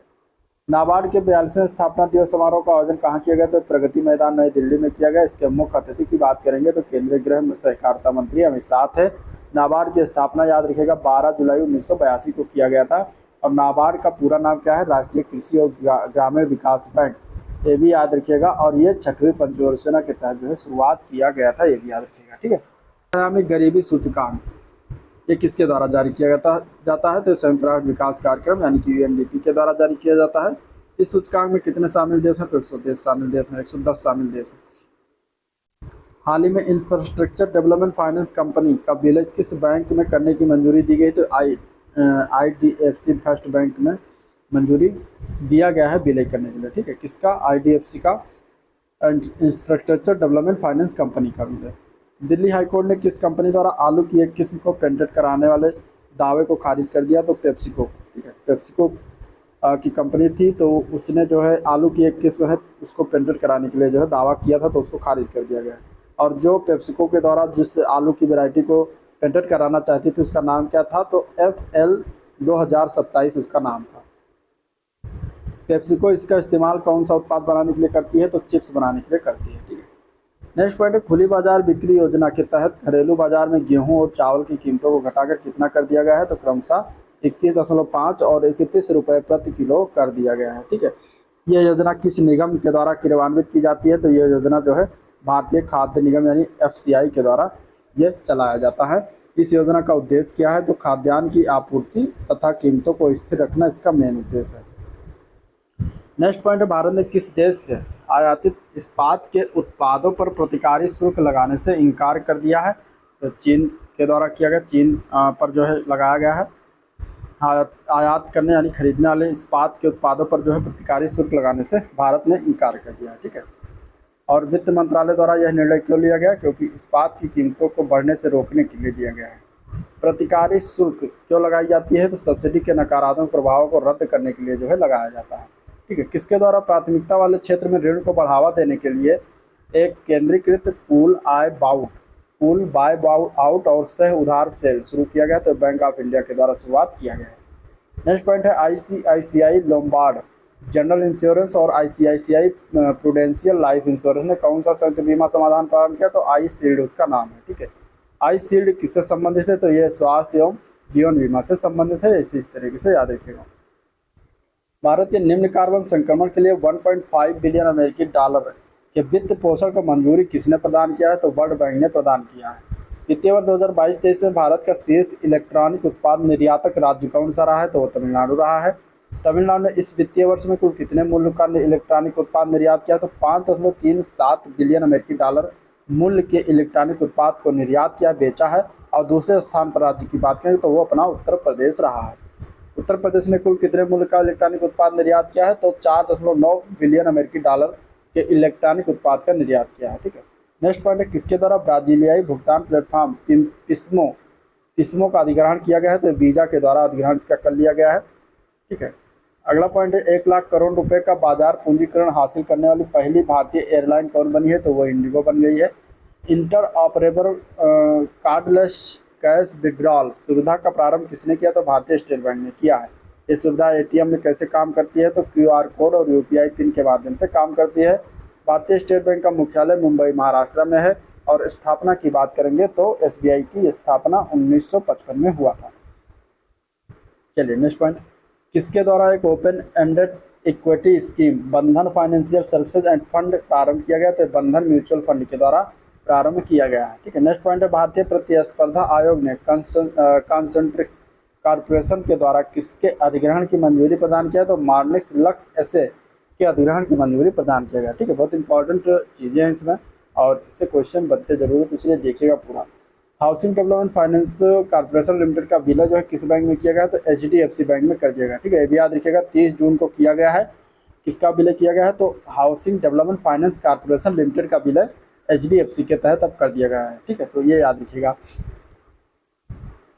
नाबार्ड के 42वें स्थापना दिवस समारोह का आयोजन कहाँ किया गया, तो प्रगति मैदान नई दिल्ली में किया गया। इसके मुख्य अतिथि की बात करेंगे तो केंद्रीय गृह सहकारिता मंत्री अमित शाह थे। नाबार्ड की स्थापना याद रखिएगा 12 जुलाई 1982 को किया गया था। और नाबार्ड का पूरा नाम क्या है, राष्ट्रीय कृषि और ग्रामीण विकास बैंक, ये भी याद रखिएगा। और ये 6वीं पंचवर्षीय के तहत जो है शुरुआत किया गया था, ये भी याद रखिएगा। ठीक है, गरीबी सूचकांक ये किसके द्वारा जारी किया जाता है, तो संयुक्त राष्ट्र विकास कार्यक्रम यानी कि UNDP के द्वारा जारी किया जाता है। इस सूचकांक में कितने शामिल देश हैं? तो 110 शामिल देश हैं, 110 शामिल देश हैं। हाल ही में इंफ्रास्ट्रक्चर डेवलपमेंट फाइनेंस कंपनी का विलय किस बैंक में करने की मंजूरी दी गई? तो IDFC फर्स्ट बैंक में मंजूरी दिया गया है विलय करने के लिए। ठीक है, किसका? IDFC का इंफ्रास्ट्रक्चर डेवलपमेंट फाइनेंस कंपनी का विलय। दिल्ली हाईकोर्ट ने किस कंपनी द्वारा आलू की एक किस्म को पेटेंट कराने वाले दावे को खारिज कर दिया? तो पेप्सिको। ठीक है, पेप्सिको की कंपनी थी, तो उसने जो है आलू की एक किस्म है उसको पेटेंट कराने के लिए जो है दावा किया था, तो उसको खारिज कर दिया गया। और जो पेप्सिको के द्वारा जिस आलू की वैरायटी को पेटेंट कराना चाहती थी उसका नाम क्या था? तो FL 2027 उसका नाम था। पेप्सिको इसका इस्तेमाल कौन सा उत्पाद बनाने के लिए करती है? तो चिप्स बनाने के लिए करती है। ठीक है, नेक्स्ट पॉइंट है खुली बाजार बिक्री योजना के तहत घरेलू बाजार में गेहूं और चावल की कीमतों को घटाकर कितना कर दिया गया है? तो क्रमशः 21.5 और 31 रुपये प्रति किलो कर दिया गया है। ठीक है, यह योजना किस निगम के द्वारा क्रियान्वित की जाती है? तो यह योजना जो है भारतीय खाद्य निगम यानी FCI के द्वारा ये चलाया जाता है। इस योजना का उद्देश्य क्या है? तो खाद्यान्न की आपूर्ति तथा कीमतों को स्थिर रखना इसका मेन उद्देश्य है। नेक्स्ट पॉइंट है भारत ने किस देश से आयातित इस्पात के उत्पादों पर प्रतिकारी शुल्क लगाने से इनकार कर दिया है? तो चीन के द्वारा किया गया, चीन पर जो है लगाया गया है। आयात करने यानी खरीदने वाले इस्पात के उत्पादों पर जो है प्रतिकारी शुल्क लगाने से भारत ने इनकार कर दिया है। ठीक है, और वित्त मंत्रालय द्वारा यह निर्णय क्यों लिया गया? क्योंकि इस्पात की कीमतों को बढ़ने से रोकने के लिए दिया गया है। प्रतिकारी शुल्क क्यों लगाई जाती है? तो सब्सिडी के नकारात्मक प्रभावों को रद्द करने के लिए जो है लगाया जाता है। ठीक है, किसके द्वारा प्राथमिकता वाले क्षेत्र में ऋण को बढ़ावा देने के लिए एक केंद्रीकृत पूल बाय आउट और सह उधार सेल शुरू किया गया? तो बैंक ऑफ इंडिया के द्वारा शुरुआत किया गया है। नेक्स्ट पॉइंट है ICICI लोम्बार्ड जनरल इंश्योरेंस और ICICI प्रूडेंशियल लाइफ इंश्योरेंस ने कौन सा संयुक्त बीमा समाधान प्रारंभ किया? तो आई शील्ड उसका नाम है। ठीक है, आई शील्ड किससे संबंधित है? तो ये स्वास्थ्य एवं जीवन बीमा से संबंधित है। इसी तरीके से याद रखिएगा। भारत के निम्न कार्बन संक्रमण के लिए 1.5 बिलियन अमेरिकी डॉलर के वित्त पोषण को मंजूरी किसने प्रदान किया है? तो वर्ल्ड बैंक ने प्रदान किया है। वित्तीय वर्ष 2022-23 में भारत का शीर्ष इलेक्ट्रॉनिक उत्पाद निर्यातक राज्य कौन सा रहा है? तो वो तमिलनाडु रहा है। तमिलनाडु ने इस वित्तीय वर्ष में कुल कितने मूल्य का इलेक्ट्रॉनिक उत्पाद निर्यात किया? तो 5.37 बिलियन अमेरिकी डॉलर मूल्य के इलेक्ट्रॉनिक उत्पाद को निर्यात किया, बेचा है। और दूसरे स्थान पर राज्य की बात करें तो वो अपना उत्तर प्रदेश रहा है। उत्तर प्रदेश ने कुल कितने मूल्य का इलेक्ट्रॉनिक उत्पाद निर्यात किया है? तो 4.9 बिलियन अमेरिकी डॉलर के इलेक्ट्रॉनिक उत्पाद का निर्यात किया है। ठीक है, नेक्स्ट पॉइंट है किसके द्वारा ब्राजीलियाई भुगतान प्लेटफॉर्म पिस्मो का अधिग्रहण किया गया है? तो वीजा के द्वारा अधिग्रहण इसका कर लिया गया है। ठीक है, अगला पॉइंट है 1 लाख करोड़ रुपए का बाजार पूंजीकरण हासिल करने वाली पहली भारतीय एयरलाइन कौन बनी है? तो वो इंडिगो बन गई है। Inter operable cardless cash withdrawal सुविधा का प्रारंभ किसने किया? तो भारतीय स्टेट बैंक ने किया है। ये सुविधा ATM में कैसे काम करती है? तो QR कोड और UPI पिन के माध्यम से काम करती है। भारतीय स्टेट बैंक का मुख्यालय मुंबई महाराष्ट्र में है। और स्थापना की बात करेंगे तो SBI की स्थापना 1955 में हुआ था। चलिए नेक्स्ट पॉइंट, किसके द्वारा एक ओपन एंडेड इक्विटी स्कीम बंधन फाइनेंशियल सर्विसेज एंड फंड प्रारंभ किया गया? तो बंधन म्यूचुअल फंड के द्वारा प्रारंभ किया गया है। ठीक है, नेक्स्ट पॉइंट है भारतीय प्रतिस्पर्धा आयोग ने कॉन्सेंट्रिक्स कॉर्पोरेशन के द्वारा किसके अधिग्रहण की मंजूरी प्रदान किया? तो मार्निक्स लक्स एसे के अधिग्रहण की मंजूरी प्रदान किया गया। ठीक है, बहुत इंपॉर्टेंट चीज़ें हैं इसमें और इससे क्वेश्चन बनते जरूर है, तो इसलिए देखिएगा पूरा। Housing development finance corporation limited का विलय जो है किस बैंक में किया गया? तो HDFC बैंक में कर दिया गया। ठीक है, ये भी याद रखिएगा 30 जून को किया गया है। किसका विलय किया गया है? तो housing development finance corporation limited का विलय HDFC के तहत अब कर दिया गया है। ठीक है, तो ये याद रखिएगा।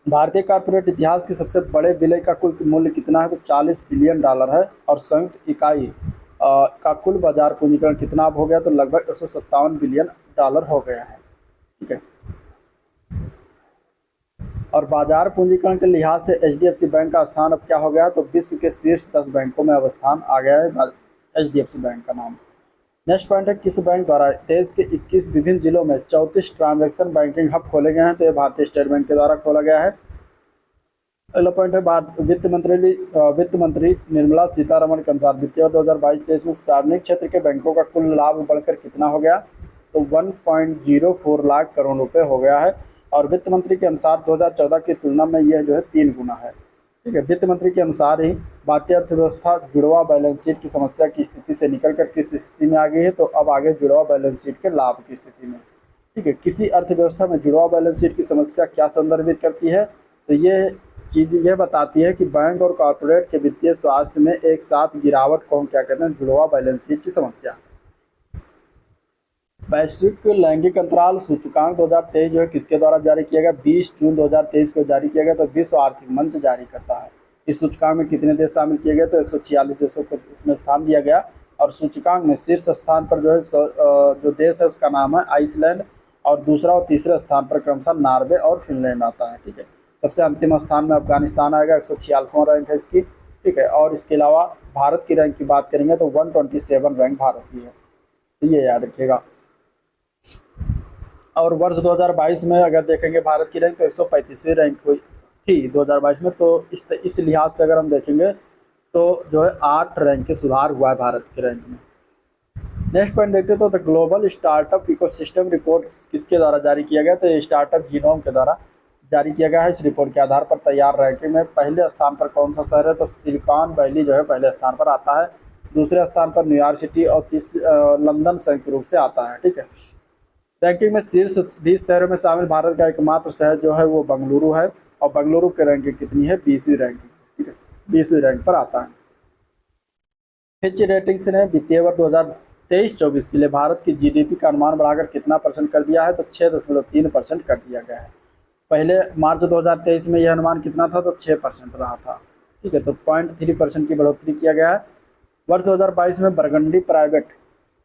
भारतीय कॉर्पोरेट इतिहास के सबसे बड़े विलय का कुल मूल्य कितना है? तो 40 बिलियन डॉलर है। और संयुक्त इकाई का कुल बाजार पूंजीकरण कितना अब हो गया? तो लगभग 157 बिलियन डॉलर हो गया है। ठीक है, और बाजार पूंजीकरण के लिहाज से HDFC बैंक का स्थान अब क्या हो गया? तो विश्व के शीर्ष 10 बैंकों में अब स्थान आ गया है HDFC बैंक का नाम। नेक्स्ट पॉइंट है किस बैंक द्वारा देश के 21 विभिन्न जिलों में 34 ट्रांजैक्शन बैंकिंग हब खोले गए हैं? तो ये भारतीय स्टेट बैंक के द्वारा खोला गया है। अगला पॉइंट है वित्त मंत्री निर्मला सीतारमण के अनुसार वित्तीय वर्ष 2022-23 में सार्वजनिक क्षेत्र के बैंकों का कुल लाभ बढ़कर कितना हो गया? तो 1.04 लाख करोड़ रुपए हो गया है। और वित्त मंत्री के अनुसार 2014 की तुलना में यह जो है 3 गुना है। ठीक है। वित्त मंत्री के अनुसार ही भारतीय अर्थव्यवस्था जुड़वा बैलेंस शीट की समस्या की स्थिति से निकलकर किस स्थिति में आ गई है, तो अब आगे जुड़वा बैलेंस शीट के लाभ की स्थिति में। ठीक है। किसी अर्थव्यवस्था में जुड़वा बैलेंस शीट की समस्या क्या संदर्भित करती है, तो ये चीज़ ये बताती है कि बैंक और कॉर्पोरेट के वित्तीय स्वास्थ्य में एक साथ गिरावट को हम क्या कहते हैं, जुड़वा बैलेंस शीट की समस्या। वैश्विक लैंगिक अंतराल सूचकांक 2023 जो है किसके द्वारा जारी किया गया, 20 जून 2023 को जारी किया गया। तो विश्व आर्थिक मंच जारी करता है। इस सूचकांक में कितने देश शामिल किए गए, तो 146 देशों को इसमें स्थान दिया गया। और सूचकांक में शीर्ष स्थान पर जो है जो देश है उसका नाम है आइसलैंड, और दूसरा और तीसरे स्थान पर क्रमशः नॉर्वे और फिनलैंड आता है। ठीक है। सबसे अंतिम स्थान में अफगानिस्तान आएगा, 146वां रैंक है इसकी। ठीक है। और इसके अलावा भारत की रैंक की बात करेंगे तो 127 रैंक भारत की है, तो ये याद रखिएगा। और वर्ष 2022 में अगर देखेंगे भारत की रैंक तो 135वीं रैंक हुई थी 2022 में। तो इस लिहाज से अगर हम देखेंगे तो जो है 8 रैंक के सुधार हुआ है भारत के रैंक में। नेक्स्ट पॉइंट देखते तो the global startup ecosystem report किसके द्वारा जारी किया गया, तो ये स्टार्टअप जीनोम के द्वारा जारी किया गया है। इस रिपोर्ट के आधार पर तैयार रैंकिंग में पहले स्थान पर कौन सा शहर है, तो सिलिकॉन वैली जो है पहले स्थान पर आता है। दूसरे स्थान पर न्यूयॉर्क सिटी और लंदन संयुक्त रूप से आता है। ठीक है। रैंकिंग में शीर्ष 20 शहरों में शामिल भारत का एकमात्र शहर जो है वो बेंगलुरु है, और बेंगलुरु की रैंकिंग कितनी है, 20वीं रैंकिंग। ठीक है। 20वीं रैंक पर आता है। फिच रेटिंग्स ने वित्तीय वर्ष 2023-24 के लिए भारत की जीडीपी का अनुमान बढ़ाकर कितना % कर दिया है, तो 6.3% कर दिया गया है। पहले मार्च 2023 में यह अनुमान कितना था, तो 6% रहा था। ठीक है। तो 0.3% की बढ़ोतरी किया गया है। वर्ष 2022 में बरगंडी प्राइवेट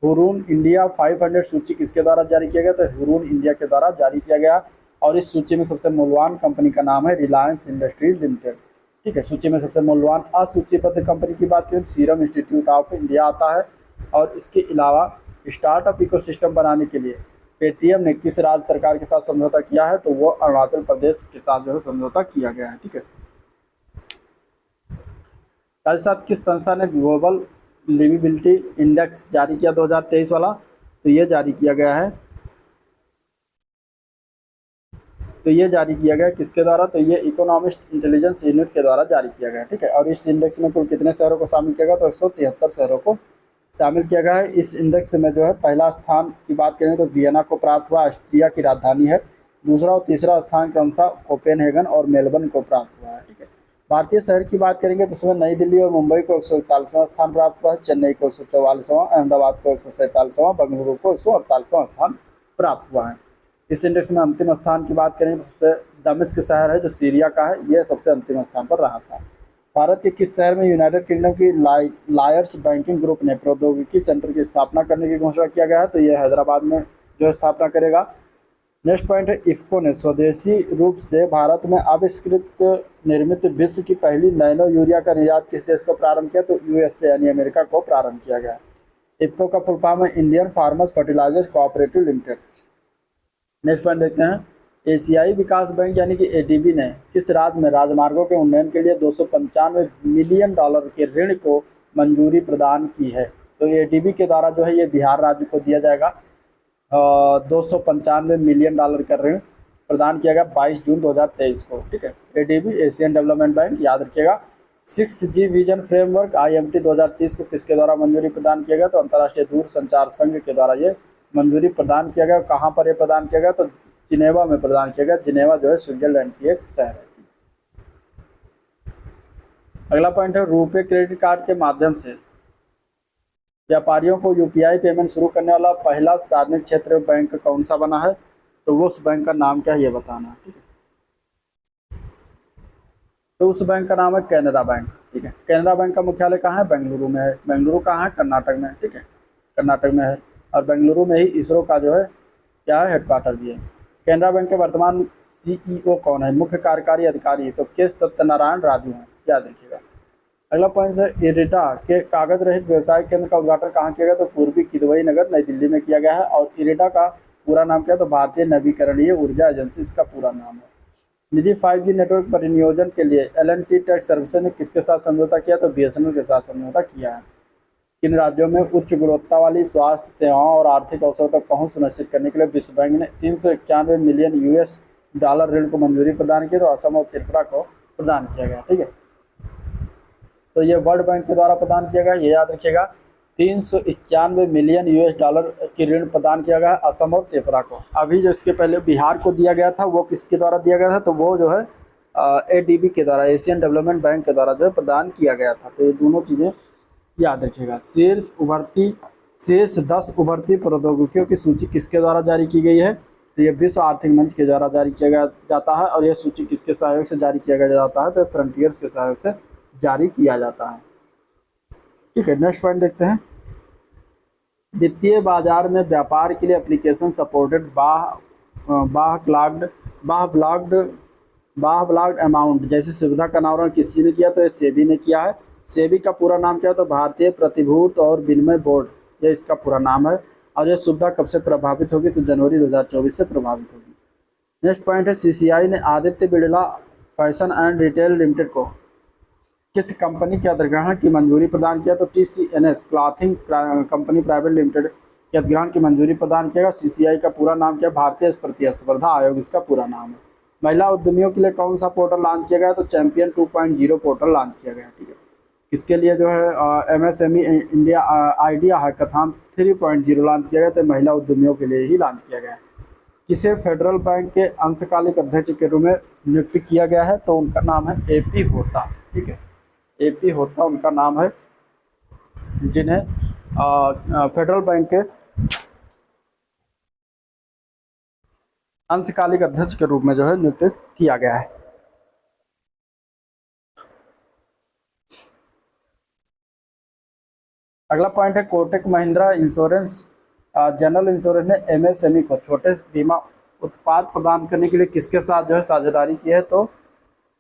हुरून इंडिया 500 सूची किसके द्वारा जारी किया गया, तो हुरून इंडिया के द्वारा जारी किया गया। और इस सूची में सबसे मूल्यवान कंपनी का नाम है रिलायंस इंडस्ट्रीज लिमिटेड। ठीक है। सूची में सबसे मूल्यवान असूचीबद्ध कंपनी की बात करें, सीरम इंस्टीट्यूट ऑफ इंडिया आता है। और इसके अलावा स्टार्टअप इकोसिस्टम बनाने के लिए पेटीएम ने किस राज्य सरकार के साथ समझौता किया है, तो वो अरुणाचल प्रदेश के साथ जो है समझौता किया गया है। ठीक है। साथ ही साथ किस संस्था ने ग्लोबल लिविबिलिटी इंडेक्स जारी किया 2023 वाला, तो ये जारी किया गया है, तो ये जारी किया गया किसके द्वारा, तो ये इकोनॉमिस्ट इंटेलिजेंस यूनिट के द्वारा जारी किया गया। ठीक है। और इस इंडेक्स में कुल कितने शहरों को शामिल किया गया, तो 173 शहरों को शामिल किया गया है। इस इंडेक्स में जो है पहला स्थान की बात करें तो वियना को प्राप्त हुआ, ऑस्ट्रिया की राजधानी है। दूसरा और तीसरा स्थान क्रमशः कोपेनहेगन और मेलबर्न को प्राप्त हुआ है। ठीक है। भारतीय शहर की बात करेंगे तो इसमें नई दिल्ली और मुंबई को 141वां स्थान प्राप्त हुआ है, चेन्नई को 144वां, अहमदाबाद को 147वां, बेंगलुरु को 148वां स्थान प्राप्त हुआ है। इस इंडेक्स में अंतिम स्थान की बात करें तो सबसे दमिश्क शहर है जो सीरिया का है, यह सबसे अंतिम स्थान पर रहा था। भारत के किस शहर में यूनाइटेड किंगडम की लायर्स बैंकिंग ग्रुप ने प्रौद्योगिकी सेंटर की स्थापना करने की घोषणा किया गया है, तो यह हैदराबाद में जो स्थापना करेगा। नेक्स्ट पॉइंट है इफ्को ने स्वदेशी रूप से भारत में आविष्कृत निर्मित विश्व की पहली नैनो यूरिया का निर्यात किस देश को प्रारंभ किया, तो यूएसए यानी अमेरिका को प्रारंभ किया गया। इफ्को का फुल फॉर्म है Indian farmers fertilisers cooperative limited. Next point देखते हैं, एशियाई विकास बैंक यानी कि एडीबी ने किस राज्य में राजमार्गों के उन्नयन के लिए 295 मिलियन डॉलर के ऋण को मंजूरी प्रदान की है, तो एडीबी के द्वारा जो है ये बिहार राज्य को दिया जाएगा। 295 मिलियन डॉलर का ऋण प्रदान किया गया 22 जून 2023 को। ठीक है। एडीबी एशियन डेवलपमेंट बैंक, याद रखिएगा। 6G विजन फ्रेमवर्क IMT 2030 को किसके द्वारा मंजूरी प्रदान किया गया, तो अंतर्राष्ट्रीय दूरसंचार संघ के द्वारा ये मंजूरी प्रदान किया गया। कहाँ पर ये प्रदान किया गया, तो जिनेवा में प्रदान किया गया। जिनेवा जो है स्विट्जरलैंड की एक शहर है। अगला पॉइंट है रुपे क्रेडिट कार्ड के माध्यम से व्यापारियों को यूपीआई पेमेंट शुरू करने वाला पहला सार्वजनिक क्षेत्र बैंक कौन सा बना है, तो वो उस बैंक का नाम क्या है ये बताना है। ठीक है। तो उस बैंक का नाम है कैनरा बैंक। ठीक है। कैनरा बैंक का मुख्यालय कहाँ है, बेंगलुरु में है। बेंगलुरु कहाँ है, कर्नाटक में। ठीक है। कर्नाटक में है। और बेंगलुरु में ही इसरो का जो है क्या है, हेडक्वार्टर भी है। कैनरा बैंक के वर्तमान CEO कौन है, मुख्य कार्यकारी अधिकारी, तो के सत्यनारायण राजू हैं, याद रखिएगा। अगला पॉइंट है इरिटा के कागज रहित व्यवसाय केंद्र का उद्घाटन कहाँ किया गया, तो पूर्वी किदवई नगर नई दिल्ली में किया गया है। और इरिटा का पूरा नाम क्या है, तो भारतीय नवीकरणीय ऊर्जा एजेंसी इसका पूरा नाम है। निजी 5G नेटवर्क परिनियोजन के लिए L&T टेक सर्विसेज ने किसके साथ समझौता किया, तो BSNL के साथ समझौता किया है। किन राज्यों में उच्च गुणवत्ता वाली स्वास्थ्य सेवाओं और आर्थिक अवसरों तक पहुंच सुनिश्चित करने के लिए विश्व बैंक ने 391 मिलियन US डॉलर ऋण को मंजूरी प्रदान की, तो असम और त्रिपुरा को प्रदान किया गया। ठीक है। तो ये वर्ल्ड बैंक के द्वारा प्रदान किया गया, ये याद रखिएगा। 391 मिलियन US डॉलर की ऋण प्रदान किया गया असम और त्रिपुरा को। अभी जो इसके पहले बिहार को दिया गया था वो किसके द्वारा दिया गया था, तो वो जो है ADB के द्वारा, एशियन डेवलपमेंट बैंक के द्वारा जो है प्रदान किया गया था। तो ये दोनों चीज़ें याद रखिएगा। शीर्ष 10 उभरती प्रौद्योगिकियों की सूची किसके द्वारा जारी की गई है, तो ये विश्व आर्थिक मंच के द्वारा जारी किया गया जाता है। और यह सूची किसके सहयोग से जारी किया जाता है, तो फ्रंटियर्स के सहयोग से जारी किया जाता है। ठीक है, नेक्स्ट पॉइंट देखते हैं। वित्तीय बाजार में व्यापार के लिए एप्लीकेशन सपोर्टेड बाह ब्लॉक्ड अमाउंट जैसी सुविधा का अनावरण किसी ने किया, तो ये सेबी ने किया है। सेबी का पूरा नाम क्या है, तो भारतीय प्रतिभूत और विनिमय बोर्ड, ये इसका पूरा नाम है। और यह सुविधा कब से प्रभावित होगी, तो जनवरी 2024 से प्रभावित होगी। नेक्स्ट पॉइंट है, CCI ने Aditya Birla fashion and retail limited को किस कंपनी के अधिग्रहण की मंजूरी प्रदान किया, तो TCNS clothing company private limited के अधिग्रहण की मंजूरी प्रदान किया। CCI का पूरा नाम क्या है, भारतीय प्रतिस्पर्धा आयोग इसका पूरा नाम है। महिला उद्यमियों के लिए कौन सा पोर्टल लॉन्च किया गया, तो चैंपियन 2.0 पोर्टल लॉन्च किया गया। ठीक है, इसके लिए जो है MSME India idea hackathon 3.0 launch किया गया, तो महिला उद्यमियों के लिए ही लॉन्च किया गया है। किसे फेडरल बैंक के अंशकालिक अध्यक्ष के रूप में नियुक्त किया गया है, तो उनका नाम है AP होता। ठीक है, AP होता उनका नाम है, जिन्हें फेडरल बैंक के अंशकालिक अध्यक्ष के रूप में जो है नियुक्त किया गया है। अगला पॉइंट है, Kotak Mahindra insurance general insurance ने MSME को छोटे बीमा उत्पाद प्रदान करने के लिए किसके साथ जो है साझेदारी की है, तो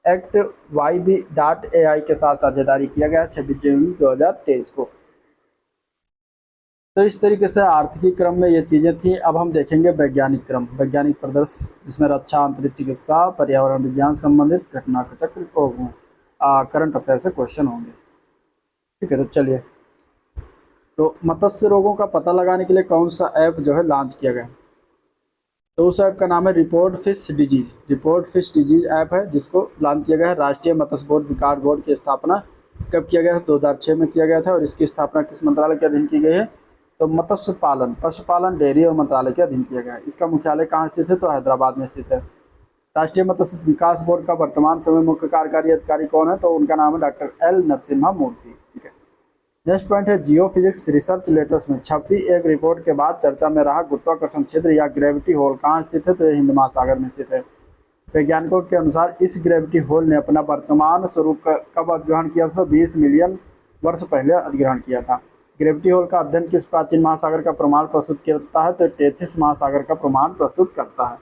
एक्ट YB.AI के साथ साझेदारी किया गया 26 जनवरी 2023 को। तो इस तरीके से आर्थिक क्रम में ये चीज़ें थी। अब हम देखेंगे वैज्ञानिक क्रम, वैज्ञानिक परिदृश्य, जिसमें रक्षा, अंतरिक्ष चिकित्सा, पर्यावरण विज्ञान संबंधित घटना चक्र को करंट अफेयर से क्वेश्चन होंगे। ठीक है, तो चलिए। तो मत्स्य रोगों का पता लगाने के लिए कौन सा ऐप जो है लॉन्च किया गया, तो उस ऐप का नाम है रिपोर्ट फिश डिजीज ऐप है, जिसको लॉन्च किया गया है। राष्ट्रीय मत्स्य बोर्ड विकास बोर्ड की स्थापना कब किया गया है, 2006 में किया गया था। और इसकी स्थापना किस मंत्रालय के अधीन की गई है, तो मत्स्य पालन, पशुपालन, डेयरी और मंत्रालय के अधीन किया गया है। इसका मुख्यालय कहाँ स्थित है, तो हैदराबाद में स्थित है। राष्ट्रीय मत्स्य विकास बोर्ड का वर्तमान समय मुख्य कार्यकारी अधिकारी कौन है, तो उनका नाम है डॉक्टर L नरसिम्हा मूर्ति। ठीक है, नेक्स्ट पॉइंट है, जियोफिजिक्स रिसर्च लेटर्स में छपी एक रिपोर्ट के बाद चर्चा में रहा गुरुत्वाकर्षण क्षेत्र या ग्रेविटी होल कहाँ स्थित है, तो यह हिंद महासागर में स्थित है। वैज्ञानिकों के अनुसार इस ग्रेविटी होल ने अपना वर्तमान स्वरूप कब अधिग्रहण किया था, 20 मिलियन वर्ष पहले अधिग्रहण किया था। ग्रेविटी होल का अध्ययन किस प्राचीन महासागर का प्रमाण प्रस्तुत करता है, तो टेथिस महासागर का प्रमाण प्रस्तुत करता है।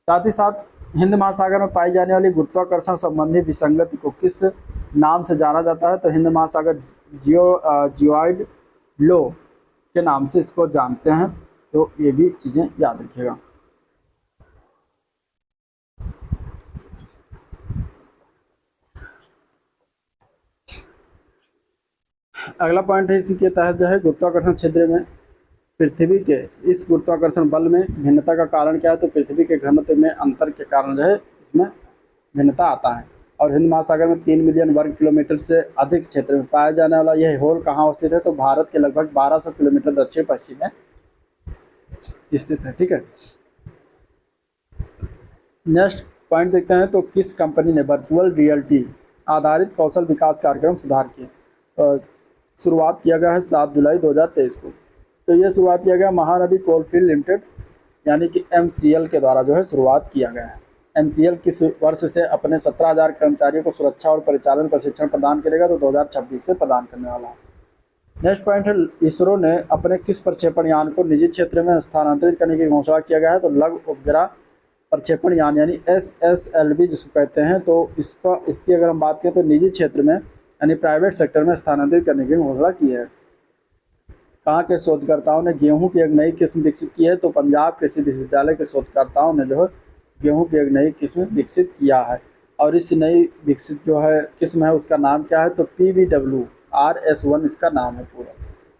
साथ ही साथ हिंद महासागर में पाई जाने वाली गुरुत्वाकर्षण संबंधी विसंगति को किस नाम से जाना जाता है, तो हिंद महासागर जियोइड लो के नाम से इसको जानते हैं। तो ये भी चीज़ें याद रखिएगा। अगला पॉइंट है, इसी के तहत जो है गुरुत्वाकर्षण क्षेत्र में पृथ्वी के इस गुरुत्वाकर्षण बल में भिन्नता का कारण क्या है, तो पृथ्वी के घनत्व में अंतर के कारण जो है इसमें भिन्नता आता है। और हिंद महासागर में 3 मिलियन वर्ग किलोमीटर से अधिक क्षेत्र में पाया जाने वाला यह होल कहाँ स्थित है, तो भारत के लगभग 1200 किलोमीटर दक्षिण पश्चिम में स्थित है। ठीक है, नेक्स्ट पॉइंट देखते हैं। तो किस कंपनी ने वर्चुअल रियलिटी आधारित कौशल विकास कार्यक्रम सुधार किए, शुरुआत किया गया है 7 जुलाई 2023 को। तो ये शुरुआत किया गया महानदी कोलफील्ड लिमिटेड यानी कि MCL के द्वारा जो है शुरुआत किया गया है। MCL किस वर्ष से अपने 17,000 कर्मचारियों को सुरक्षा और परिचालन प्रशिक्षण प्रदान करेगा, तो 2026 से प्रदान करने वाला है। नेक्स्ट पॉइंट है, इसरो ने अपने किस प्रक्षेपण यान को निजी क्षेत्र में स्थानांतरित करने की घोषणा किया गया है, तो लघु उपग्रह प्रक्षेपण यान यानी SSLV जिसको कहते हैं। तो इसकी अगर हम बात करें तो निजी क्षेत्र में यानी प्राइवेट सेक्टर में स्थानांतरित करने की घोषणा की है। कहाँ के शोधकर्ताओं ने गेहूं की एक नई किस्म विकसित की है, तो पंजाब कृषि विश्वविद्यालय के शोधकर्ताओं ने जो है गेहूं की एक नई किस्म विकसित किया है। और इस नई विकसित जो है किस्म है उसका नाम क्या है, तो PBW RS1 इसका नाम है पूरा।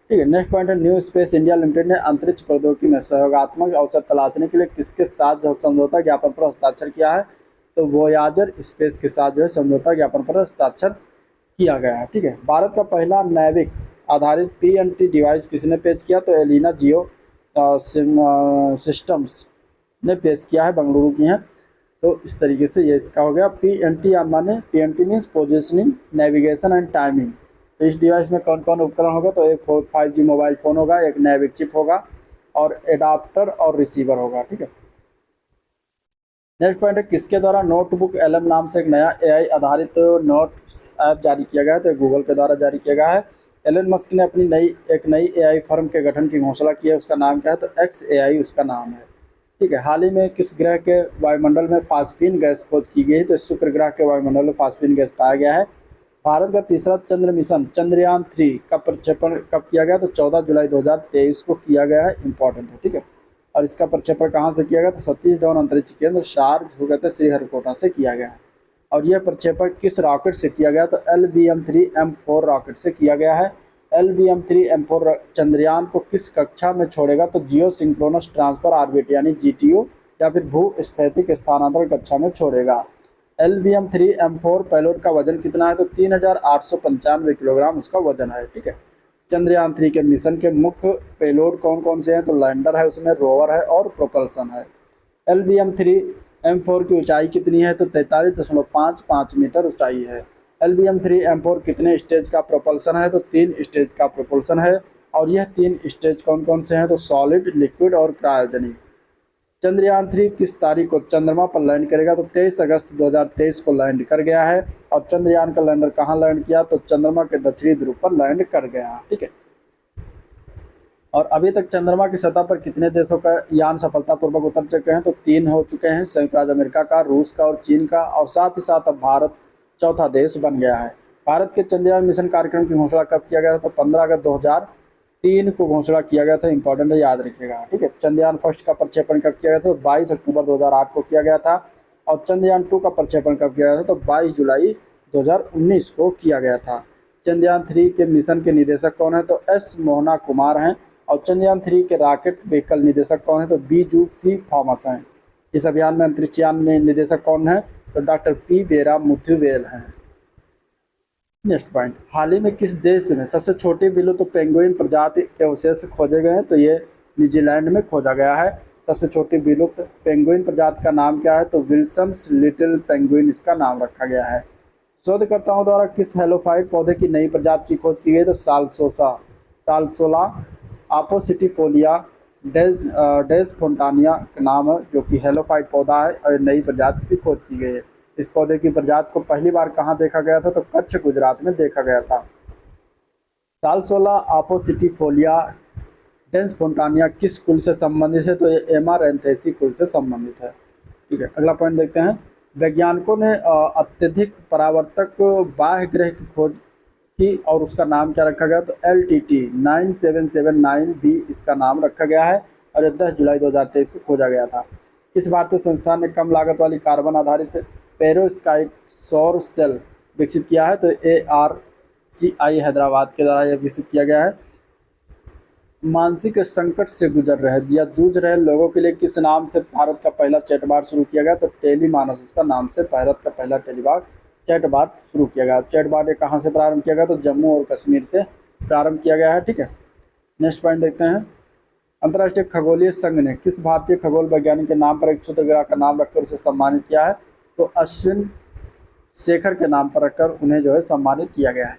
ठीक है, नेक्स्ट पॉइंट है, न्यू स्पेस इंडिया लिमिटेड ने अंतरिक्ष प्रौद्योगिकी में सहयोगात्मक अवसर तलाशने के लिए किसके साथ समझौता ज्ञापन पर हस्ताक्षर किया है, तो वोयाजर स्पेस के साथ जो है समझौता ज्ञापन पर हस्ताक्षर किया गया है। ठीक है, भारत का पहला नैविक आधारित पीएनटी डिवाइस किसने पेश किया? तो एलिना जियो सिस्टम्स ने पेश किया है, बेंगलुरु की हैं। तो इस तरीके से ये इसका हो गया। पीएनटी माने PNT means positioning, navigation and timing. तो इस डिवाइस में कौन कौन उपकरण होगा? तो एक 5G मोबाइल फ़ोन होगा, एक नैविक चिप होगा और एडाप्टर और रिसीवर होगा। ठीक है, नेक्स्ट पॉइंट है, किसके द्वारा नोटबुक एलएम नाम से एक नया एआई आधारित नोट्स ऐप जारी किया गया है? तो गूगल के द्वारा जारी किया गया है। एलन मस्क ने अपनी एक नई एआई फर्म के गठन की घोषणा की है, उसका नाम क्या है? तो एक्स एआई उसका नाम है। ठीक है, हाल ही में किस ग्रह के वायुमंडल में फास्फीन गैस खोज की गई है? तो शुक्र ग्रह के वायुमंडल में फास्फीन गैस पाया गया है। भारत का तीसरा चंद्र मिशन चंद्रयान-3 का प्रक्षेपण कब किया गया? तो 14 जुलाई 2023 को किया गया है, इंपॉर्टेंट है। ठीक है, और इसका प्रक्षेपण कहाँ से किया गया? तो सतीश धवन अंतरिक्ष केंद्र शार जो कहते हैं श्रीहरिकोटा से किया गया है। और यह प्रक्षेपण किस रॉकेट से किया गया? तो LVM-3M4 रॉकेट से किया गया है। LVM-3M4 चंद्रयान को किस कक्षा में छोड़ेगा? तो जियो सिंक्रोनस ट्रांसफर ऑर्बिट यानी GTO या फिर भू स्थैतिक स्थानांतरण कक्षा में छोड़ेगा। LVM-3M4 पेलोड का वजन कितना है? तो 3895 किलोग्राम उसका वजन है। ठीक है, चंद्रयान-3 के मिशन के मुख्य पेलोड कौन कौन से हैं? तो लैंडर है, उसमें रोवर है और प्रोपल्सन है। LVM-3M4 की ऊंचाई कितनी है? तो 43.55 मीटर ऊंचाई है। LVM-3M4 कितने स्टेज का प्रोपल्सन है? तो 3 स्टेज का प्रोपल्सन है। और यह 3 स्टेज कौन कौन से हैं? तो सॉलिड, लिक्विड और क्रायोजेनिक। चंद्रयान-3 किस तारीख को चंद्रमा पर लैंड करेगा? तो 23 अगस्त 2023 को लैंड कर गया है। और चंद्रयान का लैंडर कहाँ लैंड किया? तो चंद्रमा के दक्षिणी ध्रुव पर लैंड कर गया। ठीक है, और अभी तक चंद्रमा की सतह पर कितने देशों का यान सफलतापूर्वक उतर चुके हैं? तो 3 हो चुके हैं, संयुक्त राज्य अमेरिका का, रूस का और चीन का, और साथ ही साथ अब भारत चौथा देश बन गया है। भारत के चंद्रयान मिशन कार्यक्रम की घोषणा कब किया गया था? तो 15 अगस्त 2003 को घोषणा किया गया था, इंपॉर्टेंट है, याद रखिएगा। ठीक है, चंद्रयान फर्स्ट का प्रक्षेपण कब किया गया था? तो 22 अक्टूबर 2008 को किया गया था। और चंद्रयान 2 का प्रक्षेपण कब किया गया था? तो 22 जुलाई 2019 को किया गया था। चंद्रयान-3 के मिशन के निदेशक कौन है? तो एस मोहना कुमार हैं। और चंद्रयान-3 के रॉकेट व्हीकल निदेशक कौन है? तो बीजू सी थॉमस हैं। इस अभियान में अंतरिक्षयान निदेशक कौन है? तो डॉक्टर पी बेरा मुथुवेल हैं। नेक्स्ट पॉइंट, हाल ही में किस देश में सबसे छोटी विलुप्त पेंगुइन प्रजाति के अवशेष खोजे गए हैं? तो ये न्यूजीलैंड में खोजा गया है। सबसे छोटी विलुप्त पेंगुइन प्रजाति का नाम क्या है? तो विल्सन्स लिटिल पेंगुइन इसका नाम रखा गया है। शोधकर्ताओं द्वारा किस हेलोफाइट पौधे की नई प्रजाति की खोज की गई? तो सालसोला आपोसिटिफोलिया डेसफोंटानिया का नाम है, जो कि हेलोफाइट पौधा है और नई प्रजाति से खोज की गई है। इस पौधे की प्रजाति को पहली बार कहाँ देखा गया था? तो कच्छ, गुजरात में देखा गया था। सालसोला आपोसिटिफोलिया डेसफोंटानिया किस कुल से संबंधित है? तो ये एमारैंथेसी कुल से संबंधित है। ठीक है, अगला पॉइंट देखते हैं। वैज्ञानिकों ने अत्यधिक परावर्तक बाह्य ग्रह की खोज की और उसका नाम क्या रखा गया? तो LTT 9779b इसका नाम रखा गया है और ये 10 जुलाई 2023 को खोजा गया था। किस भारतीय संस्थान ने कम लागत वाली कार्बन आधारित पेरोस्काइट सौर सेल विकसित किया है? तो ARCI हैदराबाद के द्वारा यह विकसित किया गया है। मानसिक संकट से गुजर रहे या जूझ रहे लोगों के लिए किस नाम से भारत का पहला चैटबॉट शुरू किया गया? तो टेलीमानस उसका नाम से भारत का पहला चैटबॉट शुरू किया गया। चैटबॉट ये कहाँ से प्रारंभ किया गया? तो जम्मू और कश्मीर से प्रारंभ किया गया है। ठीक है, नेक्स्ट पॉइंट देखते हैं। अंतर्राष्ट्रीय खगोलीय संघ ने किस भारतीय खगोल वैज्ञानिक के नाम पर एक क्षुद्र ग्रह का नाम रखकर उसे सम्मानित किया है? तो अश्विन शेखर के नाम पर रखकर उन्हें जो है सम्मानित किया गया है।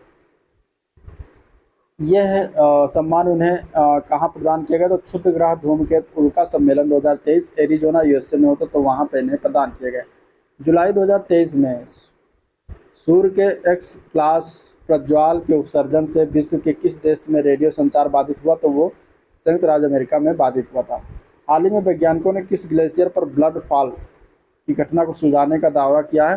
यह सम्मान उन्हें कहाँ प्रदान किया गया? तो क्षुद्र ग्रह धूमकेतु उल्का सम्मेलन 2023 एरिजोना USA में होता, तो वहाँ पर इन्हें प्रदान किए गए। जुलाई 2023 में सूर्य के एक्स क्लास प्रज्वाल के उत्सर्जन से विश्व के किस देश में रेडियो संचार बाधित हुआ? तो वो संयुक्त राज्य अमेरिका में बाधित हुआ था। हाल ही में वैज्ञानिकों ने किस ग्लेशियर पर ब्लड फॉल्स की घटना को सुलझाने का दावा किया है?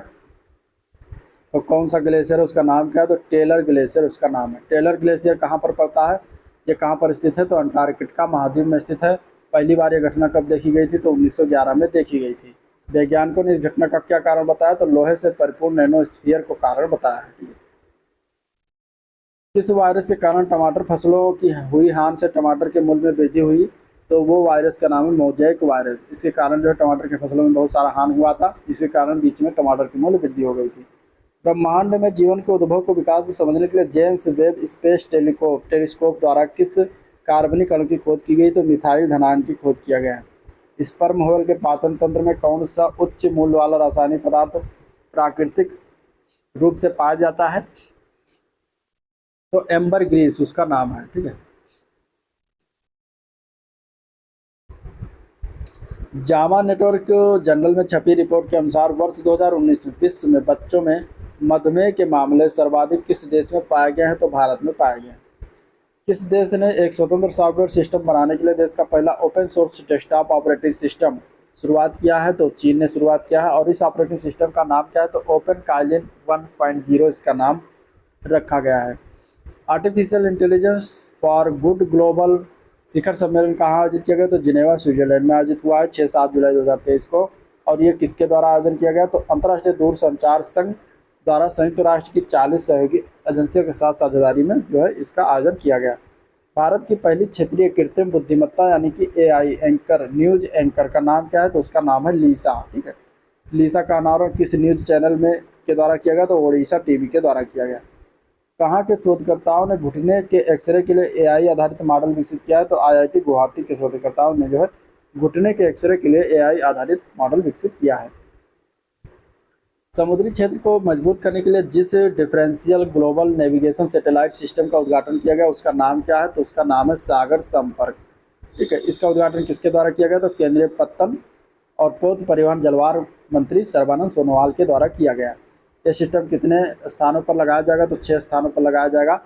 तो कौन सा ग्लेशियर है, उसका नाम क्या है? तो टेलर ग्लेशियर उसका नाम है। टेलर ग्लेशियर कहाँ पर पड़ता है? ये कहाँ पर स्थित है? तो अंटार्कटिका महाद्वीप में स्थित है। पहली बार ये घटना कब देखी गई थी? तो 1911 में देखी गई थी। वैज्ञानिकों ने इस घटना का क्या कारण बताया? तो लोहे से परिपूर्ण नैनोस्फीयर को कारण बताया है। किस वायरस के कारण टमाटर फसलों की हुई हानि से टमाटर के मूल्य में वृद्धि हुई? तो वो वायरस का नाम है मोज़ेक वायरस। इसके कारण जो है टमाटर की फसलों में बहुत सारा हानि हुआ था, जिसके कारण बीच में टमाटर की मूल्य वृद्धि हो गई थी। ब्रह्मांड में जीवन के उद्भव को विकास को समझने के लिए जेम्स वेब स्पेस टेलीस्कोप द्वारा किस कार्बनिक अणु की खोज की गई? तो मिथाइल धनायन की खोज किया गया है। स्पर्म होल के पाचन तंत्र में कौन सा उच्च मूल्य वाला रासायनिक पदार्थ प्राकृतिक रूप से पाया जाता है? तो एम्बर ग्रीस उसका नाम है। ठीक है। जावा नेटवर्क जर्नल में छपी रिपोर्ट के अनुसार वर्ष 2019 में विश्व में बच्चों में मधुमेह के मामले सर्वाधिक किस देश में पाए गए हैं? तो भारत में पाए गए हैं। किस देश ने एक स्वतंत्र सॉफ्टवेयर सिस्टम बनाने के लिए देश का पहला open source desktop operating system शुरुआत किया है? तो चीन ने शुरुआत किया है। और इस ऑपरेटिंग सिस्टम का नाम क्या है? तो ओपन काइलिन 1.0 इसका नाम रखा गया है। Artificial intelligence for good global शिखर सम्मेलन कहाँ आयोजित किया गया? तो जिनेवा स्विट्जरलैंड में आयोजित हुआ है 6-7 जुलाई 2023 को। और ये किसके द्वारा आयोजन किया गया? तो अंतर्राष्ट्रीय दूरसंचार संघ द्वारा संयुक्त राष्ट्र की 40 सहयोगी एजेंसियों के साथ साझेदारी में जो है इसका आयोजन किया गया। भारत की पहली क्षेत्रीय कृत्रिम बुद्धिमत्ता यानी कि एआई एंकर न्यूज एंकर का नाम क्या है? तो उसका नाम है लीसा। ठीक है। लीसा का अनावरण किस न्यूज चैनल में के द्वारा किया गया? तो ओडिशा टीवी के द्वारा किया गया। कहाँ के शोधकर्ताओं ने घुटने के एक्सरे के लिए एआई आधारित मॉडल विकसित किया है? तो आईआईटी गुवाहाटी के शोधकर्ताओं ने जो है घुटने के एक्सरे के लिए एआई आधारित मॉडल विकसित किया है। समुद्री क्षेत्र को मजबूत करने के लिए जिस differential global navigation satellite system का उद्घाटन किया गया उसका नाम क्या है? तो उसका नाम है सागर संपर्क। ठीक है। इसका उद्घाटन किसके द्वारा किया गया? तो केंद्रीय पत्तन और पोत परिवहन जलवार मंत्री सर्बानंद सोनोवाल के द्वारा किया गया। यह सिस्टम कितने स्थानों पर लगाया जाएगा? तो 6 स्थानों पर लगाया जाएगा।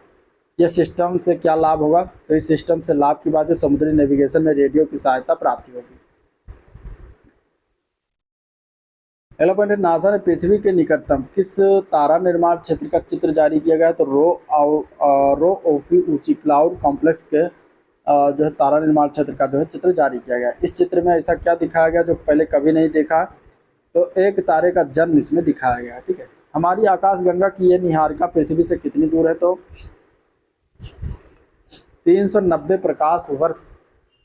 यह सिस्टम से क्या लाभ होगा? तो इस सिस्टम से लाभ की बात है समुद्री नेविगेशन में रेडियो की सहायता प्राप्ति होगी। पहला पॉइंट है नासा ने पृथ्वी के निकटतम किस तारा निर्माण क्षेत्र का चित्र जारी किया गया है? तो रो ओफी ऊंची क्लाउड कॉम्प्लेक्स के जो है तारा निर्माण क्षेत्र का जो है चित्र जारी किया गया। इस चित्र में ऐसा क्या दिखाया गया जो पहले कभी नहीं देखा? तो एक तारे का जन्म इसमें दिखाया गया। ठीक है। हमारी आकाशगंगा की ये निहारिका पृथ्वी से कितनी दूर है? तो 390 प्रकाश वर्ष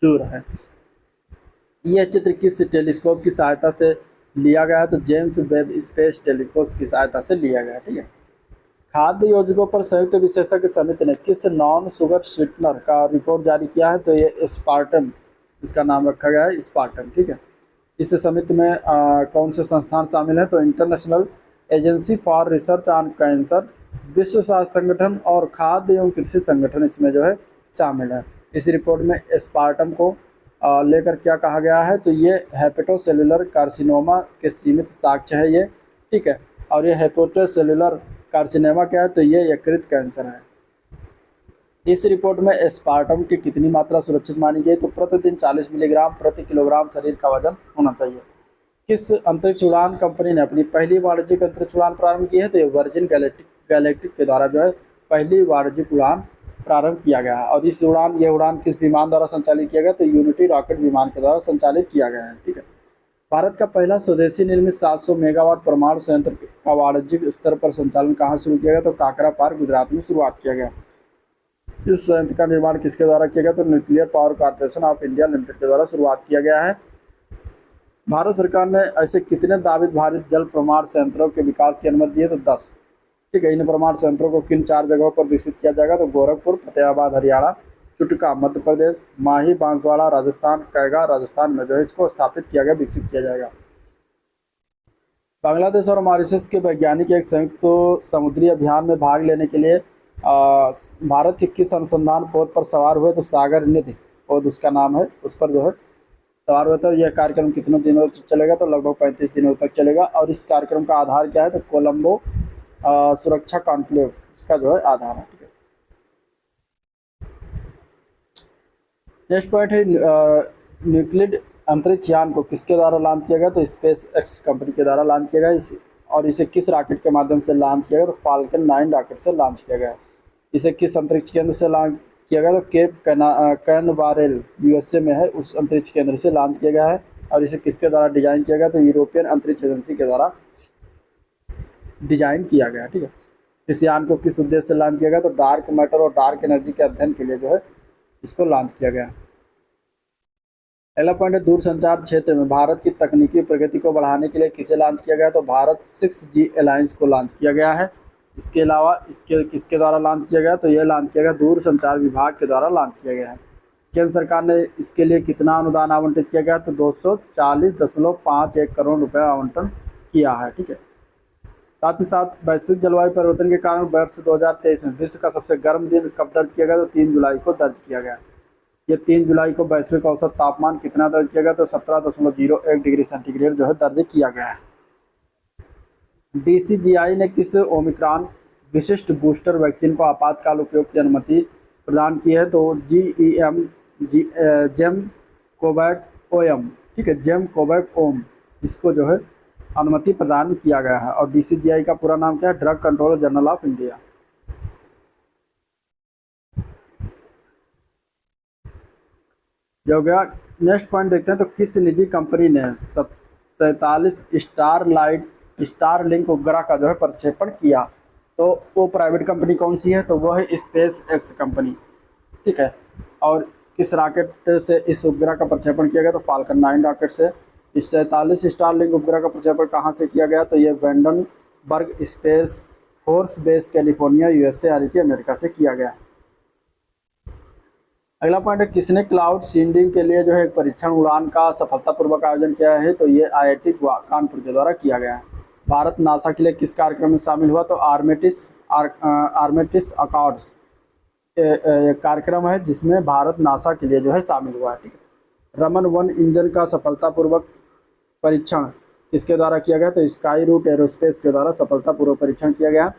दूर है। यह चित्र किस टेलीस्कोप की सहायता से लिया गया है? तो जेम्स वेब स्पेस टेलीस्कोप की सहायता से लिया गया। ठीक है। खाद्य योजकों पर संयुक्त विशेषज्ञ समिति ने किस नॉन शुगर स्वीटनर का रिपोर्ट जारी किया है? तो ये स्पार्टन इसका नाम रखा गया है स्पार्टन। ठीक है। इस समिति में कौन से संस्थान शामिल हैं? तो international agency for research on cancer, विश्व स्वास्थ्य संगठन और खाद्य एवं कृषि संगठन इसमें जो है शामिल है। इस रिपोर्ट में एस्पार्टम को लेकर क्या कहा गया है? तो ये हेपेटोसेलुलर कार्सिनोमा के सीमित साक्ष्य है ये। ठीक है। और ये हेपेटोसेलुलर कार्सिनोमा क्या है? तो ये यकृत कैंसर है। इस रिपोर्ट में एस्पार्टम की कितनी मात्रा सुरक्षित मानी गई? तो प्रतिदिन 40 मिलीग्राम प्रति किलोग्राम शरीर का वजन होना चाहिए। किस अंतरिक्ष उड़ान कंपनी ने अपनी पहली वाणिज्यिक अंतरिक्ष उड़ान प्रारंभ की है? तो ये वर्जिन गैलेक्टिक के द्वारा जो है पहली वाणिज्यिक उड़ान प्रारंभ किया गया है। और ये उड़ान किस विमान द्वारा संचालित किया गया? तो यूनिटी रॉकेट विमान के द्वारा संचालित किया गया है। ठीक है। भारत का पहला स्वदेशी निर्मित 700 मेगावाट परमाणु संयंत्र का वाणिज्यिक स्तर पर संचालन कहाँ शुरू किया गया? तो काकरा पार गुजरात में शुरुआत किया गया। इस संयंत्र का निर्माण किसके द्वारा किया गया? तो nuclear power corporation of India limited के द्वारा शुरुआत किया गया है। भारत सरकार ने ऐसे कितने दावित भारित जल प्रमाण संयंत्रों के विकास की अनुमति दी है? तो 10। ठीक है। इन प्रमाण संयंत्रों को किन 4 जगहों पर विकसित किया जाएगा? तो गोरखपुर, फतेहाबाद हरियाणा, चुटका मध्य प्रदेश, माही बांसवाड़ा राजस्थान, कैगा राजस्थान में जो है इसको स्थापित किया गया, विकसित किया जाएगा। बांग्लादेश और मॉरिशस के वैज्ञानिक एक संयुक्त समुद्री अभियान में भाग लेने के लिए भारत के किस अनुसंधान पोत पर सवार हुए? तो सागर निधि पोत उसका नाम है, उस पर जो है सवार हुआ था। यह कार्यक्रम कितने दिनों तक चलेगा? तो लगभग 35 दिनों तक चलेगा। और इस कार्यक्रम का आधार क्या है? तो कोलंबो सुरक्षा कॉन्क्लेव इसका जो है आधार है। ठीक है। नेक्स्ट पॉइंट है न्यूक्लिड अंतरिक्ष यान को किसके द्वारा लॉन्च किया गया? तो स्पेस एक्स कंपनी के द्वारा लॉन्च किया गया। और इसे किस रॉकेट के माध्यम से लॉन्च किया गया? तो फाल्कन 9 रॉकेट से लॉन्च किया गया। इसे किस अंतरिक्ष केंद्र से लॉन्च किया गया? तो केप कैनवारेल यूएसए में है, उस अंतरिक्ष केंद्र से लॉन्च किया गया है। और इसे किसके द्वारा डिजाइन किया गया? तो यूरोपियन अंतरिक्ष एजेंसी के द्वारा डिजाइन किया गया। ठीक है। इस यान को किस उद्देश्य से लॉन्च किया गया? तो डार्क मैटर और डार्क एनर्जी के अध्ययन के लिए जो है इसको लॉन्च किया गया। अगला पॉइंट है दूरसंचार क्षेत्र में भारत की तकनीकी प्रगति को बढ़ाने के लिए किसे लॉन्च किया गया? तो भारत 6G अलायंस को लॉन्च किया गया है। इसके अलावा इसके किसके द्वारा लॉन्च किया गया? तो यह लॉन्च किया गया दूरसंचार विभाग के द्वारा लॉन्च किया गया है। केंद्र सरकार ने इसके लिए कितना अनुदान आवंटित किया गया? तो 240.51 करोड़ रुपये आवंटन किया है। ठीक है। साथ ही साथ वैश्विक जलवायु परिवर्तन के कारण वर्ष 2023 में विश्व का सबसे गर्म दिन कब दर्ज किया गया? तो 3 जुलाई को दर्ज किया गया। ये 3 जुलाई को वैश्विक औसत तापमान कितना दर्ज किया गया? तो 17.01 डिग्री सेंटीग्रेड जो है दर्ज किया गया है। DCGI ने किस ओमिक्रॉन विशिष्ट बूस्टर वैक्सीन को आपातकाल उपयोग की अनुमति प्रदान की है? तो जेम कोवैक ओम। ठीक है, जेम कोवैक ओम इसको जो है अनुमति प्रदान किया गया है। और DCGI का पूरा नाम क्या है? Drug controller general of India. जो हो गया। नेक्स्ट पॉइंट देखते हैं। तो किस निजी कंपनी ने 47 स्टार लिंक उपग्रह का जो है प्रक्षेपण किया? तो वो प्राइवेट कंपनी कौन सी है? तो वो है स्पेस एक्स कंपनी। ठीक है। और किस रॉकेट से इस उपग्रह का प्रक्षेपण किया गया? तो फाल्कन 9 रॉकेट से। इस 47 स्टार लिंक उपग्रह का प्रक्षेपण कहाँ से किया गया? तो ये Vandenberg space force base California USA यानी कि अमेरिका से किया गया। अगला पॉइंट है किसने क्लाउड सीडिंग के लिए जो है एक परीक्षण उड़ान का सफलतापूर्वक आयोजन किया है? तो ये IIT कानपुर के द्वारा किया गया है। भारत नासा के लिए किस कार्यक्रम में शामिल हुआ? तो आर्मेटिस अकॉर्ड्स कार्यक्रम है जिसमें भारत नासा के लिए जो है शामिल हुआ है। ठीक है। रमन 1 इंजन का सफलतापूर्वक परीक्षण किसके द्वारा किया गया? तो स्काई रूट एरोस्पेस के द्वारा सफलतापूर्वक परीक्षण किया गया।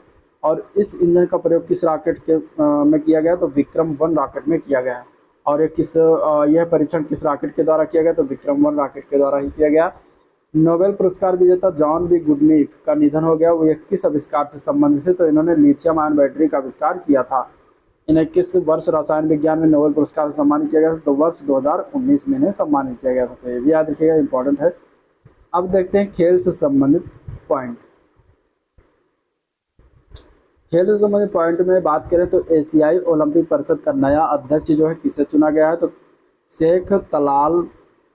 और इस इंजन का प्रयोग किस रॉकेट के में किया गया? तो विक्रम 1 रॉकेट में किया गया है। और यह परीक्षण किस रॉकेट के द्वारा किया गया? तो विक्रम 1 रॉकेट के द्वारा ही किया गया। नोबेल पुरस्कार विजेता जॉन बी गुडनीफ का निधन हो गया। वो ये किस आविष्कार से संबंधित है? तो इन्होंने लिथियम आयन बैटरी का आविष्कार किया था। इन्हें किस वर्ष रसायन विज्ञान में नोबेल पुरस्कार से सम्मानित किया गया था? तो वर्ष 2019 में इन्हें सम्मानित किया गया था। तो ये भी याद रखिएगा, इंपॉर्टेंट है। अब देखते हैं खेल से संबंधित पॉइंट। खेल से संबंधित पॉइंट में बात करें तो एशियाई ओलंपिक परिषद का नया अध्यक्ष जो है किसे चुना गया है? तो शेख तलाल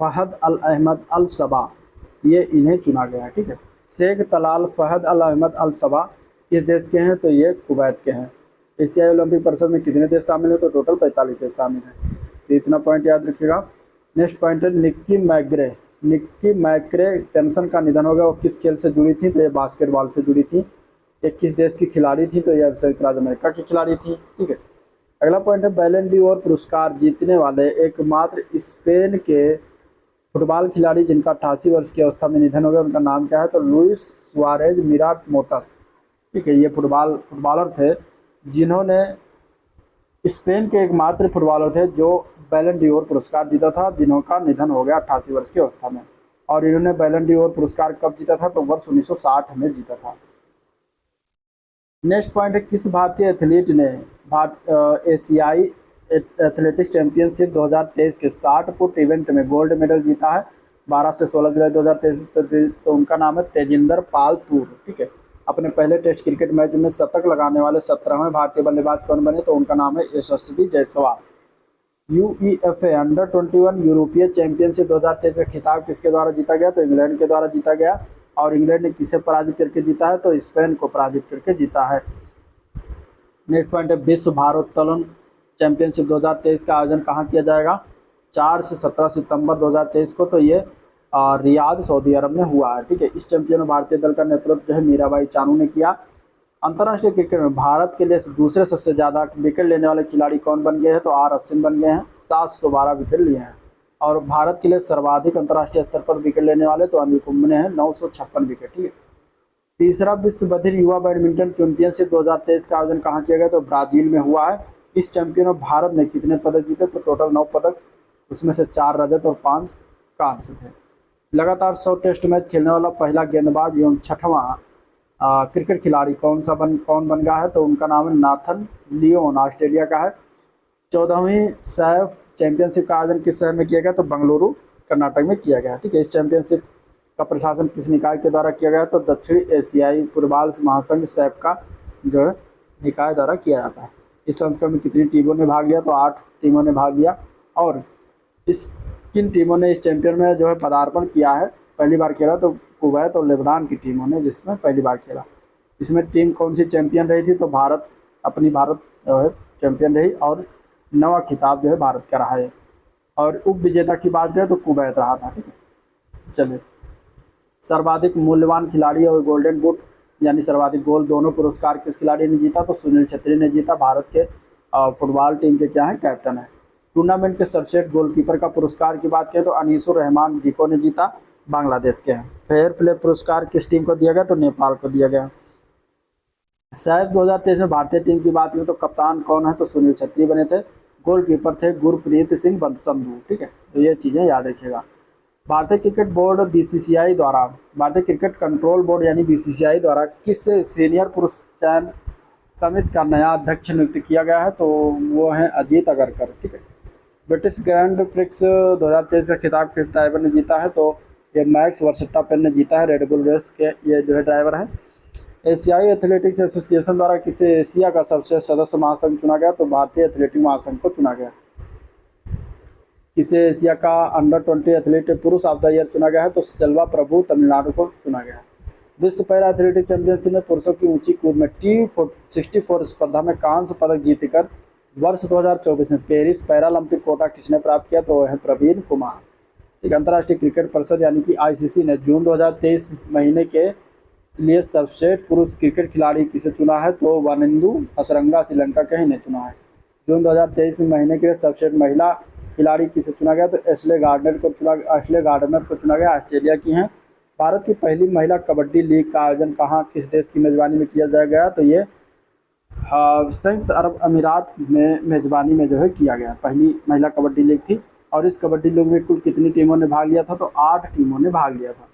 फहद अल अहमद अल सबा, ये इन्हें चुना गया है। ठीक है। शेख तलाल फहद अल अहमद अल सबा किस देश के हैं? तो ये कुवैत के हैं। एशियाई ओलंपिक परिषद में कितने देश शामिल हैं? तो टोटल 45 देश शामिल हैं। तो इतना पॉइंट याद रखिएगा। नेक्स्ट पॉइंट है निक्की मैक्रे टेंसन का निधन हो गया। वो किस खेल से जुड़ी थी? तो ये बास्केटबॉल से जुड़ी थी। 21 देश की खिलाड़ी थी। तो यह संयुक्त राज्य अमेरिका की खिलाड़ी थी। ठीक है। अगला पॉइंट है बैलन डी और पुरस्कार जीतने वाले एकमात्र स्पेन के फुटबॉल खिलाड़ी जिनका 88 वर्ष की अवस्था में निधन हो गया, उनका नाम क्या है? तो लुइस सुआरेज मिराट मोटस। ठीक है। ये फुटबॉलर थे जिन्होंने स्पेन के एकमात्र फुटबॉलर थे जो बैलन डी और पुरस्कार जीता था, जिनका निधन हो गया 88 वर्ष की अवस्था में। और इन्होंने बैलन डी और पुरस्कार कब जीता था? तो वर्ष 1960 में जीता था। नेक्स्ट पॉइंट है किस भारतीय एथलीट ने एशियाई एथलेटिक्स चैंपियनशिप 2023 के 60 फुट इवेंट में गोल्ड मेडल जीता है? 12 से 16 जुलाई 2023। तो उनका नाम है तेजिंदर पाल तूर। ठीक है। अपने पहले टेस्ट क्रिकेट मैच में शतक लगाने वाले 17वें भारतीय बल्लेबाज कौन बने? तो उनका नाम है यशस्वी जायसवाल। UEFA अंडर-21 यूरोपीय चैंपियनशिप 2023 का खिताब किसके द्वारा जीता गया? तो इंग्लैंड के द्वारा जीता गया। और इंग्लैंड ने किसे पराजित करके जीता है? तो स्पेन को पराजित करके जीता है। नेक्स्ट पॉइंट है विश्व भारोत्तोलन चैंपियनशिप 2023 का आयोजन कहाँ किया जाएगा? 4 से 17 सितंबर 2023 को। तो ये रियाद सऊदी अरब में हुआ है। ठीक है। इस चैंपियन भारतीय दल का नेतृत्व जो है मीराबाई चानू ने किया। अंतर्राष्ट्रीय क्रिकेट में भारत के लिए दूसरे सबसे ज़्यादा विकेट लेने वाले खिलाड़ी कौन बन गए हैं? तो R अश्विन बन गए हैं। 712 विकेट लिए हैं। और भारत के लिए सर्वाधिक अंतर्राष्ट्रीय स्तर पर विकेट लेने वाले तो अनिल कुंबले हैं, 956 विकेट। ठीक है। तीसरा विश्व बधिर युवा बैडमिंटन चैंपियनशिप 2023 का आयोजन कहाँ किया गया? तो ब्राजील में हुआ है। इस चैंपियन में भारत ने कितने पदक जीते? तो टोटल 9 पदक, उसमें से 4 रजत और 5 कांस्य थे। लगातार 100 टेस्ट मैच खेलने वाला पहला गेंदबाज एवं 6वां क्रिकेट खिलाड़ी कौन बन गया है? तो उनका नाम है नाथन लियोन, ऑस्ट्रेलिया का है। 14वीं सैफ चैंपियनशिप का आयोजन किस शहर में किया गया? तो बेंगलुरु कर्नाटक में किया गया। ठीक है। इस चैंपियनशिप का प्रशासन किस निकाय के द्वारा किया गया? तो दक्षिण एशियाई फुटबॉल महासंघ सैफ का जो है निकाय द्वारा किया जाता है। इस संस्करण में कितनी टीमों ने भाग लिया? तो 8 टीमों ने भाग लिया। और इस किन टीमों ने इस चैंपियन में जो है पदार्पण किया है, पहली बार खेला? तो कुवैत और लेबनान की टीमों ने जिसमें पहली बार खेला। इसमें टीम कौन सी चैंपियन रही थी? तो भारत, भारत जो है चैंपियन रही और 9वां खिताब जो है भारत का रहा है। और उप विजेता की बात करें तो कुवैत रहा था। ठीक है, चलिए। सर्वाधिक मूल्यवान खिलाड़ी और गोल्डन बूट यानी सर्वाधिक गोल दोनों पुरस्कार किस खिलाड़ी ने जीता? तो सुनील छेत्री ने जीता। भारत के फुटबॉल टीम के क्या है? कैप्टन है। टूर्नामेंट के सर्वश्रेष्ठ गोलकीपर का पुरस्कार की बात करें तो अनीसुर रहमान जिको ने जीता, बांग्लादेश के हैं। फेयर प्ले पुरस्कार किस टीम को दिया गया? तो नेपाल को दिया गया। शायद 2023 में भारतीय टीम की बात करें तो कप्तान कौन है? तो सुनील छेत्री बने थे। गोलकीपर थे गुरप्रीत सिंह संधू। ठीक है, तो ये चीज़ें याद रखिएगा। भारतीय क्रिकेट बोर्ड बीसीसीआई द्वारा, भारतीय क्रिकेट कंट्रोल बोर्ड यानी बीसीसीआई द्वारा किस सीनियर पुरुष चयन समिति का नया अध्यक्ष नियुक्त किया गया है? तो वो है अजीत अगरकर। ठीक है। ब्रिटिश ग्रैंड प्रिक्स 2023 का खिताब किस ड्राइवर ने जीता है? तो ये मैक्स वर्स्टैपेन ने जीता है। रेड बुल रेस के ये जो है ड्राइवर है। एशियाई एथलेटिक्स एसोसिएशन द्वारा किसे एशिया का सबसे सदस्य महासंघ चुना गया? तो भारतीय एथलेटिक महासंघ को चुना गया। किसे एशिया का अंडर 20 एथलीट पुरुष ऑफ द ईयर चुना गया है? तो सेल्वा प्रभु तमिलनाडु को चुना गया है। विश्व पैरा एथलेटिक चैंपियनशिप में पुरुषों की ऊंची कूद में T64 स्पर्धा में कांस्य पदक जीतकर वर्ष 2024 में पेरिस पैरालंपिक कोटा किसने प्राप्त किया? तो वह है प्रवीण कुमार। एक अंतर्राष्ट्रीय क्रिकेट परिषद यानी कि आईसीसी ने जून 2023 महीने के लिए सर्वश्रेष्ठ पुरुष क्रिकेट खिलाड़ी किसे चुना है? तो वानिंदु हसरंगा श्रीलंका के ही ने चुना है। जून 2023 में महीने के लिए सर्वश्रेष्ठ महिला खिलाड़ी किसे चुना गया? तो एशले गार्डनर को चुना गया। ऑस्ट्रेलिया की हैं। भारत की पहली महिला कबड्डी लीग का आयोजन कहाँ किस देश की मेजबानी में किया गया? तो ये संयुक्त अरब अमीरात में मेजबानी में जो है किया गया। पहली महिला कबड्डी लीग थी। और इस कबड्डी लीग में कुल कितनी टीमों ने भाग लिया था? तो 8 टीमों ने भाग लिया था।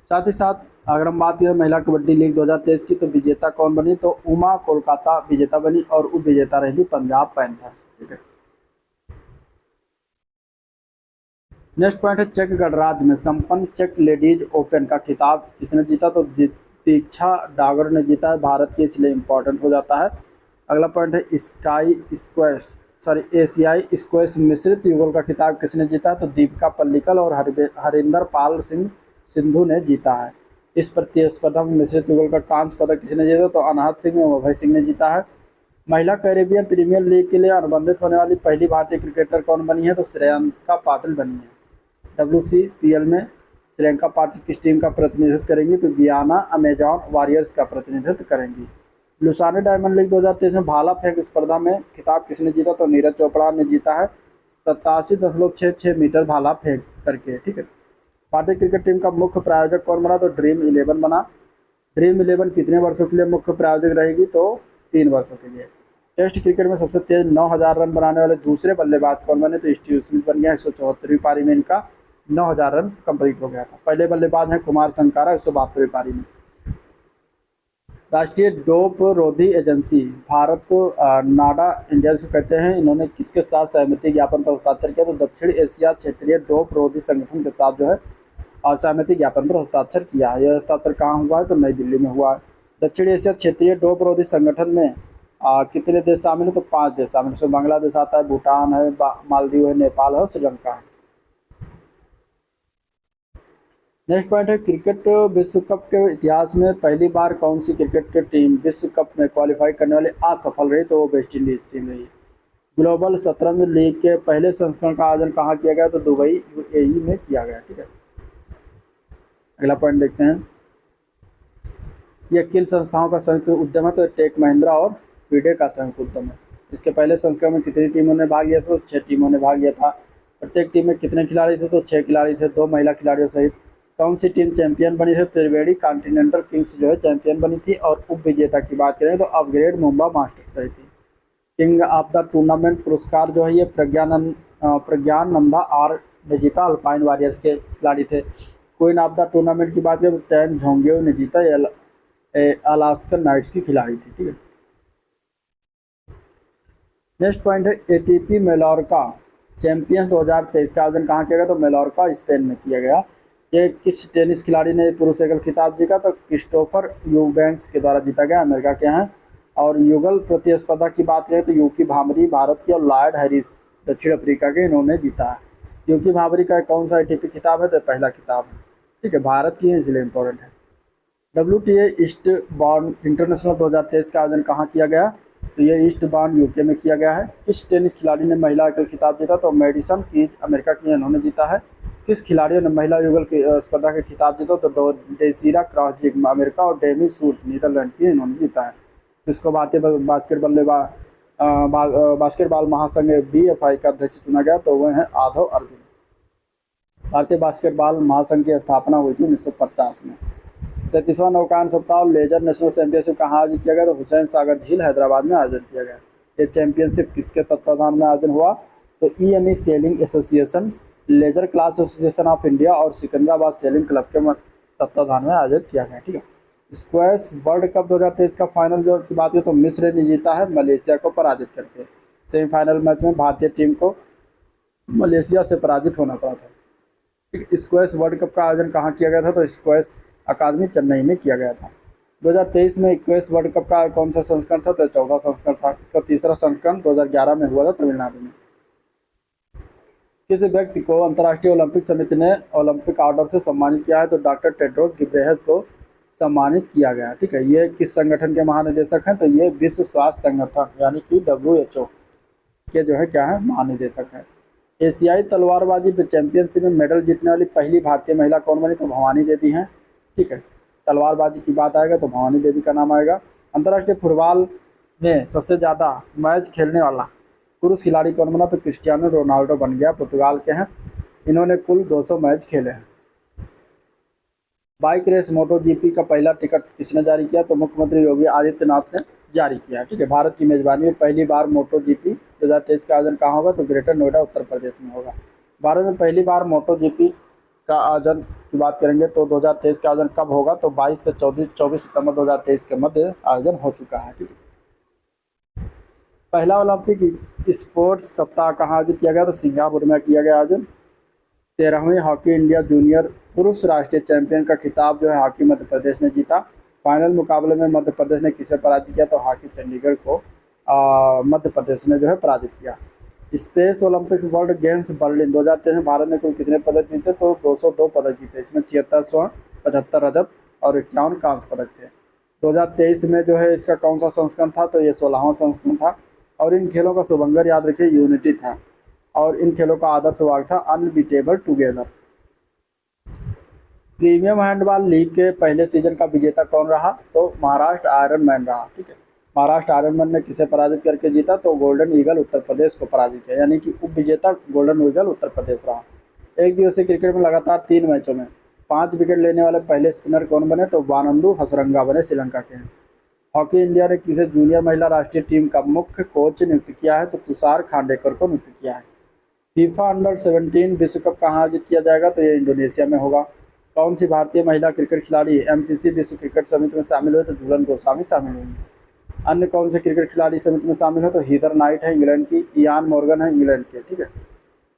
साथ ही साथ अगर हम बात करें महिला कबड्डी लीग 2023 की तो विजेता कौन बनी? तो उमा कोलकाता विजेता बनी और उप विजेता रही पंजाब पैंथर्स। ठीक है। नेक्स्ट पॉइंट है चेक गणराज्य में संपन्न चेक लेडीज ओपन का खिताब किसने जीता? तो दीक्षा डागर ने जीता है। भारत के इसलिए इम्पोर्टेंट हो जाता है। अगला पॉइंट है एशियाई स्क्वैश मिश्रित युगल का खिताब किसने जीता? तो दीपिका पल्लिकल और हरिंदर पाल सिंह सिंधु ने जीता है। इस प्रतिस्पर्धा में मिश्रित युगल का कांस्य पदक किसने जीता? तो अनाहत सिंह और अभय सिंह ने जीता है। महिला कैरेबियन प्रीमियर लीग के लिए अनुबंधित होने वाली पहली भारतीय क्रिकेटर कौन बनी है? तो श्रेयंका पाटिल बनी है। WCPL में श्रेयंका पाटिल किस टीम का प्रतिनिधित्व करेंगी? तो गियाना अमेजॉन वॉरियर्स का प्रतिनिधित्व करेंगी। लुसाने डायमंड लीग 2023 में भाला फेंक स्पर्धा में खिताब किसने जीता? तो नीरज चोपड़ा ने जीता है 87.66 मीटर भाला फेंक करके। ठीक है। भारतीय क्रिकेट टीम का मुख्य प्रायोजक कौन बना? तो ड्रीम 11 बना। ड्रीम 11 कितने वर्षों के लिए मुख्य प्रायोजक रहेगी? तो 3 वर्षों के लिए। टेस्ट क्रिकेट में सबसे तेज 9000 रन बनाने वाले दूसरे बल्लेबाज कौन बने? तो स्टीव स्मिथ बन गया। 174वीं पारी में इनका 9000 रन कंप्लीट हो गया था। पहले बल्लेबाज हैं कुमार संकारा 172वीं पारी में। राष्ट्रीय डोप रोधी एजेंसी भारत नाडा इंडिया से कहते हैं, इन्होंने किसके साथ सहमति ज्ञापन पर हस्ताक्षर किया? तो दक्षिण एशिया क्षेत्रीय डोप रोधी संगठन के साथ जो है असहमति ज्ञापन पर हस्ताक्षर किया है। यह हस्ताक्षर कहाँ हुआ है? तो नई दिल्ली में हुआ है। दक्षिण एशिया क्षेत्रीय डोप रोधी संगठन में कितने देश शामिल हैं? तो 5 देश शामिल। इसमें बांग्लादेश आता है, भूटान है, मालदीव है, नेपाल है और श्रीलंका है। नेक्स्ट पॉइंट है क्रिकेट विश्व कप के इतिहास में पहली बार कौन सी क्रिकेट टीम विश्व कप में क्वालिफाई करने वाले असफल रही? तो वो वेस्ट इंडीज टीम रही है। ग्लोबल शतरंज लीग के पहले संस्करण का आयोजन कहाँ किया गया? तो दुबई UAE में किया गया। ठीक है। अगला पॉइंट देखते हैं। यह किन संस्थाओं का संयुक्त उद्यम है? तो टेक महिंद्रा और FIDE का संयुक्त उद्यम है। इसके पहले संस्करण में कितनी टीमों ने भाग लिया था? तो 6 टीमों ने भाग लिया था। प्रत्येक टीम में कितने खिलाड़ी थे? तो 6 खिलाड़ी थे, 2 महिला खिलाड़ियों सहित। कौन सी टीम चैंपियन बनी थी? त्रिवेणी कॉन्टिनेंटल किंग्स जो है चैंपियन बनी थी। और उप विजेता की बात करें तो अपग्रेड मुंबई मास्टर्स रही थी। किंग ऑफ द टूर्नामेंट पुरस्कार जो है ये प्रज्ञानंदा आर ने जीता। अल्पाइन वॉरियर्स के खिलाड़ी थे। क्वीन ऑफ द टूर्नामेंट की बात करें तो टैन झोंगेओ ने जीता। अलास्कन नाइट्स की खिलाड़ी थी। ठीक है। नेक्स्ट पॉइंट है ATP मेलोर्का चैंपियंस 2023 का आयोजन कहाँ किया गया? तो मेलोर्का स्पेन में किया गया। ये किस टेनिस खिलाड़ी ने पुरुष एकल खिताब जीता? तो क्रिस्टोफर यूबैंक्स के द्वारा जीता गया, अमेरिका के हैं। और युगल प्रतिस्पर्धा की बात करें तो यूकी भामरी भारत की और लॉयड हैरिस दक्षिण अफ्रीका के इन्होंने जीता है। यूकी भाभरी का कौन सा ATP खिताब है? तो पहला खिताब है, ठीक है, भारत की है इसलिए इम्पोर्टेंट है। WTA ईस्ट बॉर्न इंटरनेशनल 2023 का आयोजन कहाँ किया गया? तो ये ईस्ट बॉर्न यूके में किया गया है। किस टेनिस खिलाड़ी ने महिला एकल खिताब जीता? तो मेडिसन कीज अमेरिका की इन्होंने जीता है। किस खिलाड़ियों ने महिला युगल की स्पर्धा के खिताब जीता? तो डेसिरा क्रॉसजिग अमेरिका और डेमी सूट नीदरलैंड की इन्होंने जीता है। इसको भारतीय बास्केटबॉल महासंघ BFI का अध्यक्ष चुना गया, तो वह है आधव अर्जुन। भारतीय बास्केटबॉल महासंघ की स्थापना हुई थी 1950 में। 37वां नौकायन सप्ताह और लेजर नेशनल चैंपियनशिप कहाँ आयोजित किया गया? तो हुसैन सागर झील हैदराबाद में आयोजन किया गया। ये चैंपियनशिप किसके तत्वाधान में आयोजन हुआ? तो EME sailing association, laser class association of India और सिकंदराबाद सेलिंग क्लब के तत्वाधान में आयोजित किया गया, ठीक है। स्क्वैश वर्ल्ड कप 2023 का फाइनल जो की बात करें तो मिस्र ने जीता है मलेशिया को पराजित करके। सेमीफाइनल मैच में भारतीय टीम को मलेशिया से पराजित होना पड़ा था। स्क्वैश वर्ल्ड कप का आयोजन कहाँ किया गया था? तो स्क्वैश अकादमी चेन्नई में किया गया था। 2023 में स्क्वैश वर्ल्ड कप का कौन सा संस्करण था? तो 14 संस्करण था। इसका तीसरा संस्करण 2011 में हुआ था तमिलनाडु में। किस व्यक्ति को अंतर्राष्ट्रीय ओलंपिक समिति ने ओलंपिक ऑर्डर से सम्मानित किया है? तो डॉक्टर टेड्रोस गिब्रेयेसस को सम्मानित किया गया, ठीक है। ये किस संगठन के महानिदेशक हैं? तो ये विश्व स्वास्थ्य संगठन यानी कि WHO के जो है क्या है महानिदेशक हैं। एशियाई तलवारबाजी चैंपियनशिप में मेडल जीतने वाली पहली भारतीय महिला कौन बनी? तो भवानी देवी हैं, ठीक है। तलवारबाजी की बात आएगा तो भवानी देवी का नाम आएगा। अंतर्राष्ट्रीय फुटबॉल में सबसे ज़्यादा मैच खेलने वाला पुरुष खिलाड़ी कौन बना? तो क्रिस्टियानो रोनाल्डो बन गया, पुर्तगाल के हैं। इन्होंने कुल 200 मैच खेले हैं। बाइक रेस MotoGP का पहला टिकट किसने जारी किया? तो मुख्यमंत्री योगी आदित्यनाथ ने जारी किया, ठीक है। भारत की मेजबानी में पहली बार MotoGP 2023 का आयोजन कहाँ होगा? तो ग्रेटर नोएडा उत्तर प्रदेश में होगा। भारत में पहली बार MotoGP का आयोजन की बात करेंगे तो 2023 का आयोजन कब होगा? तो 22 से 24 सितंबर 2023 के मध्य आयोजन हो चुका है, ठीक है। पहला ओलंपिक स्पोर्ट्स सप्ताह कहाँ आयोजित किया गया? तो सिंगापुर में किया गया आयोजन। 13वीं हॉकी इंडिया जूनियर पुरुष राष्ट्रीय चैंपियन का खिताब जो है हॉकी मध्य प्रदेश ने जीता। फाइनल मुकाबले में मध्य प्रदेश ने किसे पराजित किया? तो हॉकी चंडीगढ़ को मध्य प्रदेश ने जो है पराजित किया। Space Olympics world games Berlin 2023 में भारत ने कुल कितने पदक जीते? तो 202 पदक जीते। इसमें 76 स्वर्ण, 75 रजत और 51 कांस्य पदक थे। 2023 में जो है इसका कौन सा संस्करण था? तो ये 16वां संस्करण था। और इन खेलों का शुभंकर याद रखिए यूनिटी था और इन खेलों का आदर्श वाक्य था unbeatable together. Premium handball league के पहले सीजन का विजेता कौन रहा? तो महाराष्ट्र आयरन मैन रहा, ठीक है। महाराष्ट्र आयरन मैन ने किसे पराजित करके जीता? तो गोल्डन ईगल उत्तर प्रदेश को पराजित किया, यानी कि उप विजेता गोल्डन ईगल उत्तर प्रदेश रहा। एक दिवसीय क्रिकेट में लगातार 3 मैचों में 5 विकेट लेने वाले पहले स्पिनर कौन बने? तो वानंदु हसरंगा बने, श्रीलंका के हैं। हॉकी इंडिया ने किसे जूनियर महिला राष्ट्रीय टीम का मुख्य कोच नियुक्त किया है? तो तुषार खांडेकर को नियुक्त किया है। फीफा अंडर 17 विश्व कप कहाँ आयोजित किया जाएगा? तो ये इंडोनेशिया में होगा। कौन सी भारतीय महिला क्रिकेट खिलाड़ी MCC विश्व क्रिकेट समिति में शामिल हुए? तो झूलन गोस्वामी शामिल हुई। अन्य कौन से क्रिकेट खिलाड़ी समिति में शामिल है? तो हीदर नाइट है इंग्लैंड की, इयान मॉर्गन है इंग्लैंड के, ठीक है।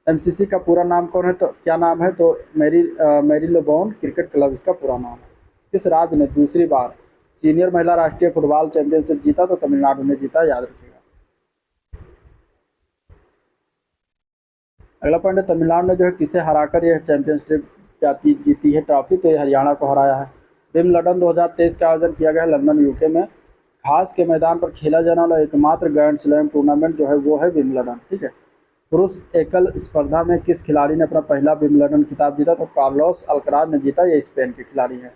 MCC का पूरा नाम कौन है? तो क्या नाम है? तो मैरीलोबोन क्रिकेट क्लब इसका पूरा नाम है। किस राज्य ने दूसरी बार सीनियर महिला राष्ट्रीय फुटबॉल चैंपियनशिप जीता? तो तमिलनाडु ने जीता, याद रखिएगा। अगला पॉइंट है तमिलनाडु ने जो है किसे हराकर यह चैंपियनशिप जीती है ट्रॉफी? तो ये हरियाणा को हराया है। विम्बलडन 2023 का आयोजन किया गया है लंदन UK में। घास के मैदान पर खेला जाने वाला एकमात्र ग्रैंड स्लैम टूर्नामेंट जो है वो है विम्बलडन, ठीक है। पुरुष एकल स्पर्धा में किस खिलाड़ी ने अपना पहला विम्बलडन खिताब जीता? तो कार्लोस अल्कराज ने जीता, ये स्पेन के खिलाड़ी हैं।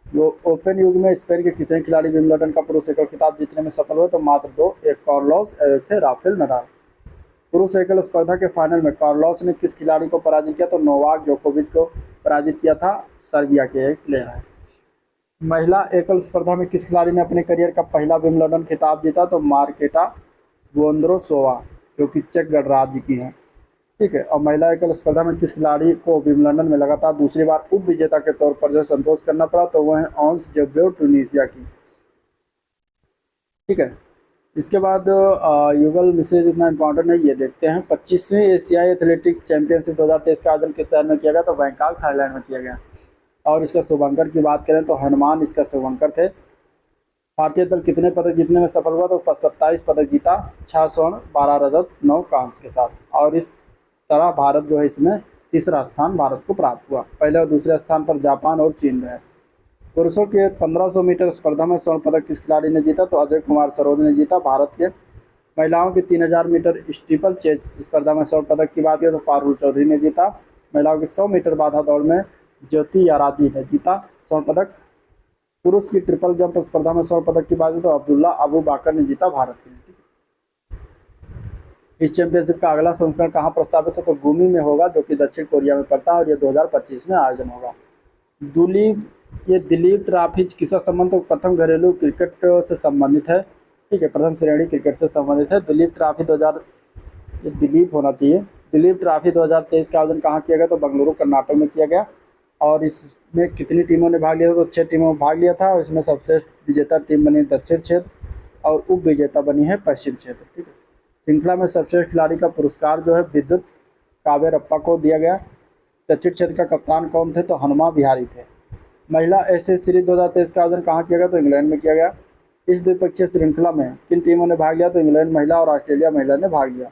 वो ओपन युग में स्पेन के कितने खिलाड़ी विम्बलडन का पुरुष एकल खिताब जीतने में सफल हुए? तो मात्र 2, एक कार्लोस थे राफेल नडाल। पुरुष एकल स्पर्धा के फाइनल में कार्लोस ने किस खिलाड़ी को पराजित किया? तो नोवाक जोकोविच को पराजित किया था, सर्बिया के एक प्लेयर है। महिला एकल स्पर्धा में किस खिलाड़ी ने अपने करियर का पहला विम्बलडन खिताब जीता? तो मार्केटा वोंद्रोसोवा जो कि चेक गणराज्य की है, ठीक है। और महिला एकल स्पर्धा में किस खिलाड़ी को विम्बलडन में लगातार दूसरी बार उप विजेता के तौर पर जो संतोष करना पड़ा? तो वह है ऑन्स जब्रेव ट्यूनीशिया की, ठीक है। इसके बाद युगल मिसेज इतना इंपॉर्टेंट है, ये देखते हैं। 25वीं एशियाई एथलेटिक्स चैंपियनशिप 2023 का आयोजन किस शहर में किया गया? तो बैंकॉक थाईलैंड में किया गया। और इसका शुभंकर की बात करें तो हनुमान इसका शुभंकर थे। भारतीय दल कितने पदक जीतने में सफल हुआ? तो 27 पदक जीता, 6 स्वर्ण, 12 रजत, 9 कांस्य के साथ। और इस तरह भारत जो है इसमें तीसरा स्थान भारत को प्राप्त हुआ। पहले और दूसरे स्थान पर जापान और चीन रहे। पुरुषों के 1500 मीटर स्पर्धा में स्वर्ण पदक किस खिलाड़ी ने जीता? तो अजय कुमार सरोज ने जीता, भारत के। महिलाओं की 3000 मीटर स्टीपल चेज स्पर्धा में स्वर्ण पदक की बात है तो पारुल चौधरी ने जीता। महिलाओं की 100 मीटर बाधा दौड़ में ज्योति याराजी ने जीता स्वर्ण पदक। पुरुष की ट्रिपल जंप स्पर्धा में स्वर्ण पदक की बात है तो अब्दुल्ला अबू बाकर ने जीता, भारत के। इस चैंपियनशिप का अगला संस्करण कहाँ प्रस्तावित है? तो गुमी में होगा, जो कि दक्षिण कोरिया में पड़ता है, और ये 2025 में आयोजन होगा। दिलीप ट्रॉफी किसका संबंध? तो प्रथम घरेलू क्रिकेट से संबंधित है, ठीक है, प्रथम श्रेणी क्रिकेट से संबंधित है। दिलीप ट्रॉफी 2000, ये दिलीप होना चाहिए। दिलीप ट्रॉफी 2023 का आयोजन कहाँ किया गया? तो बेंगलुरु कर्नाटक में किया गया। और इसमें कितनी टीमों ने भाग लिया था? तो 6 टीमों में भाग लिया था, और इसमें सबसे विजेता टीम बनी दक्षिण क्षेत्र और उप विजेता बनी है पश्चिम क्षेत्र, ठीक है। श्रृंखला में सर्वश्रेष्ठ खिलाड़ी का पुरस्कार जो है विद्युत कावेरप्पा को दिया गया। दक्षिण क्षेत्र का कप्तान कौन थे? तो हनुमा विहारी थे। महिला एशिया सीरीज 2023 का आयोजन कहाँ किया गया? तो इंग्लैंड में किया गया। इस द्विपक्षीय श्रृंखला में किन टीमों ने भाग लिया? तो इंग्लैंड महिला और ऑस्ट्रेलिया महिला ने भाग लिया।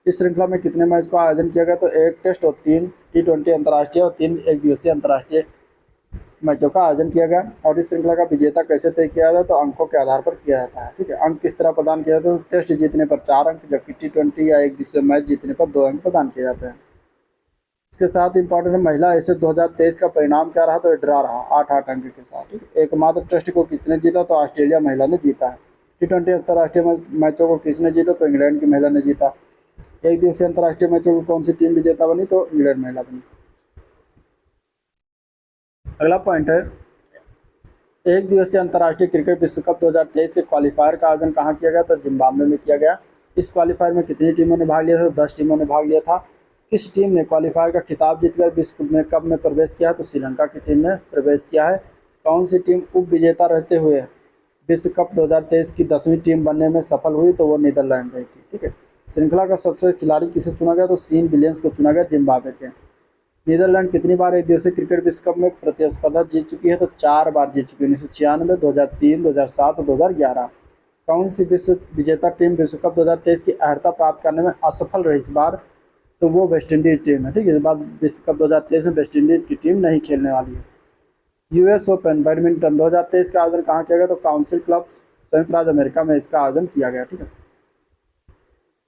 इस श्रृंखला में कितने मैच का आयोजन किया गया? तो 1 टेस्ट और 3 T20 अंतर्राष्ट्रीय और 3 एकदिवसीय अंतर्राष्ट्रीय मैचों का आयोजन किया गया। और इस श्रृंखला का विजेता कैसे तय किया जाता है? तो अंकों के आधार पर किया जाता है, ठीक है। अंक किस तरह प्रदान किया जाता है? तो टेस्ट जीतने पर 4 अंक, जबकि T20 या एक दिवसीय मैच जीतने पर 2 अंक प्रदान किए जाते हैं। इसके साथ इंपॉर्टेंट है महिला एशिया 2023 का परिणाम क्या रहा? तो ड्रा रहा 8-8 अंक के साथ, ठीक है। एकमात्र टेस्ट को किसने जीता? तो ऑस्ट्रेलिया महिला ने जीता है। T20 अंतर्राष्ट्रीय मैचों को किसने जीता? तो इंग्लैंड की महिला ने जीता। एक दिवसीय अंतर्राष्ट्रीय मैचों में कौन सी टीम विजेता बनी? तो इंग्लैंड महिला बनी। अगला पॉइंट है, एक दिवसीय अंतर्राष्ट्रीय क्रिकेट विश्व कप 2023 के क्वालिफायर का आयोजन कहाँ किया गया? तो जिम्बाब्वे में किया गया। इस क्वालिफायर में कितनी टीमों ने भाग लिया था? 10 टीमों ने भाग लिया था। किस टीम ने क्वालिफायर का खिताब जीतकर विश्व में कप में प्रवेश किया? तो श्रीलंका की टीम ने प्रवेश किया है। कौन सी टीम उप विजेता रहते हुए विश्व कप 2023 की 10वीं टीम बनने में सफल हुई? तो वो नीदरलैंड रही थी, ठीक है। श्रृंखला का सबसे खिलाड़ी किसे चुना गया? तो सीन विलियम्स को चुना गया, जिम्बाब्वे के। नीदरलैंड कितनी बार एक दिवसीय क्रिकेट विश्व कप में प्रतिस्पर्धा जीत चुकी है? तो 4 बार जीत चुकी है, 1996, 2003, 2007 और 2011। कौन सी विश्व विजेता टीम विश्व कप 2023 की अर्हता प्राप्त करने में असफल रही इस बार? तो वो वेस्ट इंडीज टीम है, ठीक है। इस बार विश्व कप 2023 में वेस्ट इंडीज की टीम नहीं खेलने वाली है। US ओपन बैडमिंटन 2023 का आयोजन कहाँ किया गया? तो काउंसिल क्लब संयुक्त राज्य अमेरिका में इसका आयोजन किया गया, ठीक है।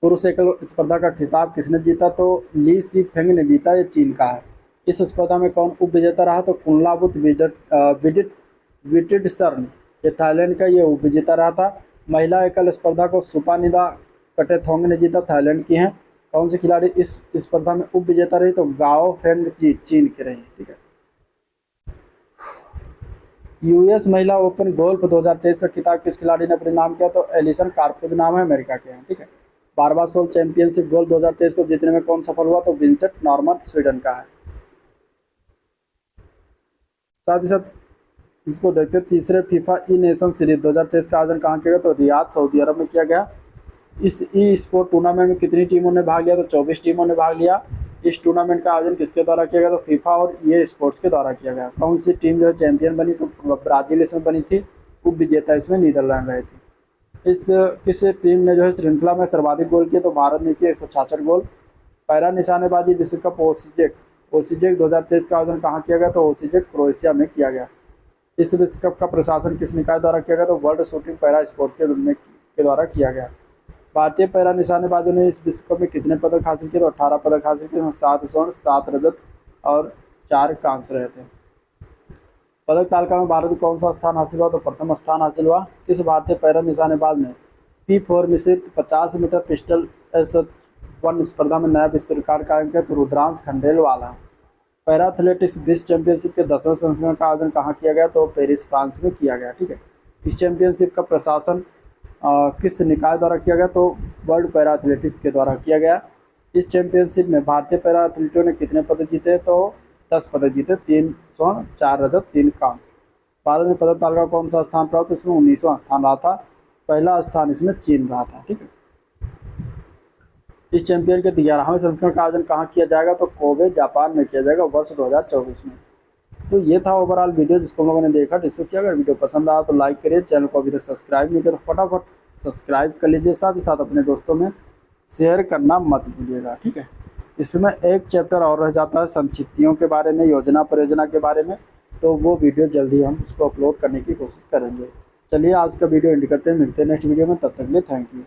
पुरुष एकल स्पर्धा का खिताब किसने जीता? तो ली सी फेंग ने जीता, ये चीन का है। इस स्पर्धा में कौन उप विजेता रहा? तो कुनलावुत विटिडसर्न, ये थाईलैंड का, ये उप विजेता रहा था। महिला एकल स्पर्धा को सुपानिदा कटेथोंग ने जीता, थाईलैंड की हैं। कौन सी खिलाड़ी इस स्पर्धा में उप विजेता रही? तो गाओ फेंग जी, चीन की रही, ठीक है। US महिला ओपन गोल्फ 2023 का खिताब किस खिलाड़ी ने अपने नाम किया? तो एलिसन कार्पेज नाम है, अमेरिका के हैं, ठीक है। बारबासोल चैंपियनशिप गोल्फ 2023 को जीतने में कौन सफल हुआ? तो विंसेंट नॉर्मन स्वीडन का है। साथ ही साथ इसको देखते तीसरे फीफा ई नेशन सीरीज 2023 का आयोजन कहाँ किया गया? तो रियाद, सऊदी अरब में किया गया। इस ई स्पोर्ट टूर्नामेंट में कितनी टीमों ने भाग लिया? तो 24 टीमों ने भाग लिया। इस टूर्नामेंट का आयोजन किसके द्वारा किया गया? तो फीफा और ये स्पोर्ट्स के द्वारा किया गया। कौन सी टीम जो है चैंपियन बनी? तो ब्राज़ील इसमें बनी थी, उप विजेता इसमें नीदरलैंड रही थी। किस टीम ने जो है श्रृंखला में सर्वाधिक गोल किए? तो भारत ने किए 166 गोल। पैरा निशानेबाजी विश्व कप ओसीजेक 2023 का आयोजन कहाँ किया गया? तो ओसीजेक क्रोएशिया में किया गया। इस विश्व कप का प्रशासन किस निकाय द्वारा किया गया? तो वर्ल्ड शूटिंग पैरा स्पोर्ट के द्वारा किया गया। भारतीय पैरा निशानेबाजों ने इस विश्व कप में कितने पदक हासिल किए? तो 18 पदक हासिल किए, 7 स्वर्ण, 7 रजत और 4 कांस्य रहे थे। पदक तालिका में भारत को कौन सा स्थान हासिल हुआ? तो प्रथम स्थान हासिल हुआ। किस भारतीय पैरा निशानेबाज ने P4 मिश्रित 50 मीटर पिस्टल S1 स्पर्धा में नया विश्व रिकॉर्ड कायम किया? तो रुद्रांश खंडेलवाला। पैरा एथलेटिक्स विश्व चैंपियनशिप के 10वें संस्करण का आयोजन कहाँ किया गया? तो पेरिस, फ्रांस में किया गया, ठीक है। इस चैंपियनशिप का प्रशासन किस निकाय द्वारा किया गया? तो वर्ल्ड पैरा एथलेटिक्स के द्वारा किया गया। इस चैंपियनशिप में भारतीय पैरा एथलीटों ने कितने पदक जीते? तो 10 पदक जीते, 3 स्वर्ण, 4 रजत, 3 कांस्य। भारत में पदक तालिका कौन सा स्थान प्राप्त? इसमें 19वां स्थान रहा था। पहला स्थान इसमें चीन रहा था, ठीक है। इस चैंपियन के 11वें संस्करण का आयोजन कहाँ किया जाएगा? तो कोबे, जापान में किया जाएगा वर्ष 2024 में। तो ये था ओवरऑल वीडियो जिसको हम लोगों ने देखा, डिस्कस किया। अगर वीडियो पसंद आया तो लाइक करिए, चैनल को अभी तक सब्सक्राइब नहीं किया तो फटाफट सब्सक्राइब कर लीजिए, साथ ही साथ अपने दोस्तों में शेयर करना मत भूलिएगा, ठीक है। इसमें एक चैप्टर और रह जाता है संक्षिप्तियों के बारे में, योजना परियोजना के बारे में, तो वो वीडियो जल्दी हम उसको अपलोड करने की कोशिश करेंगे। चलिए आज का वीडियो एंड करते हैं, मिलते हैं नेक्स्ट वीडियो में, तब तक के लिए थैंक यू।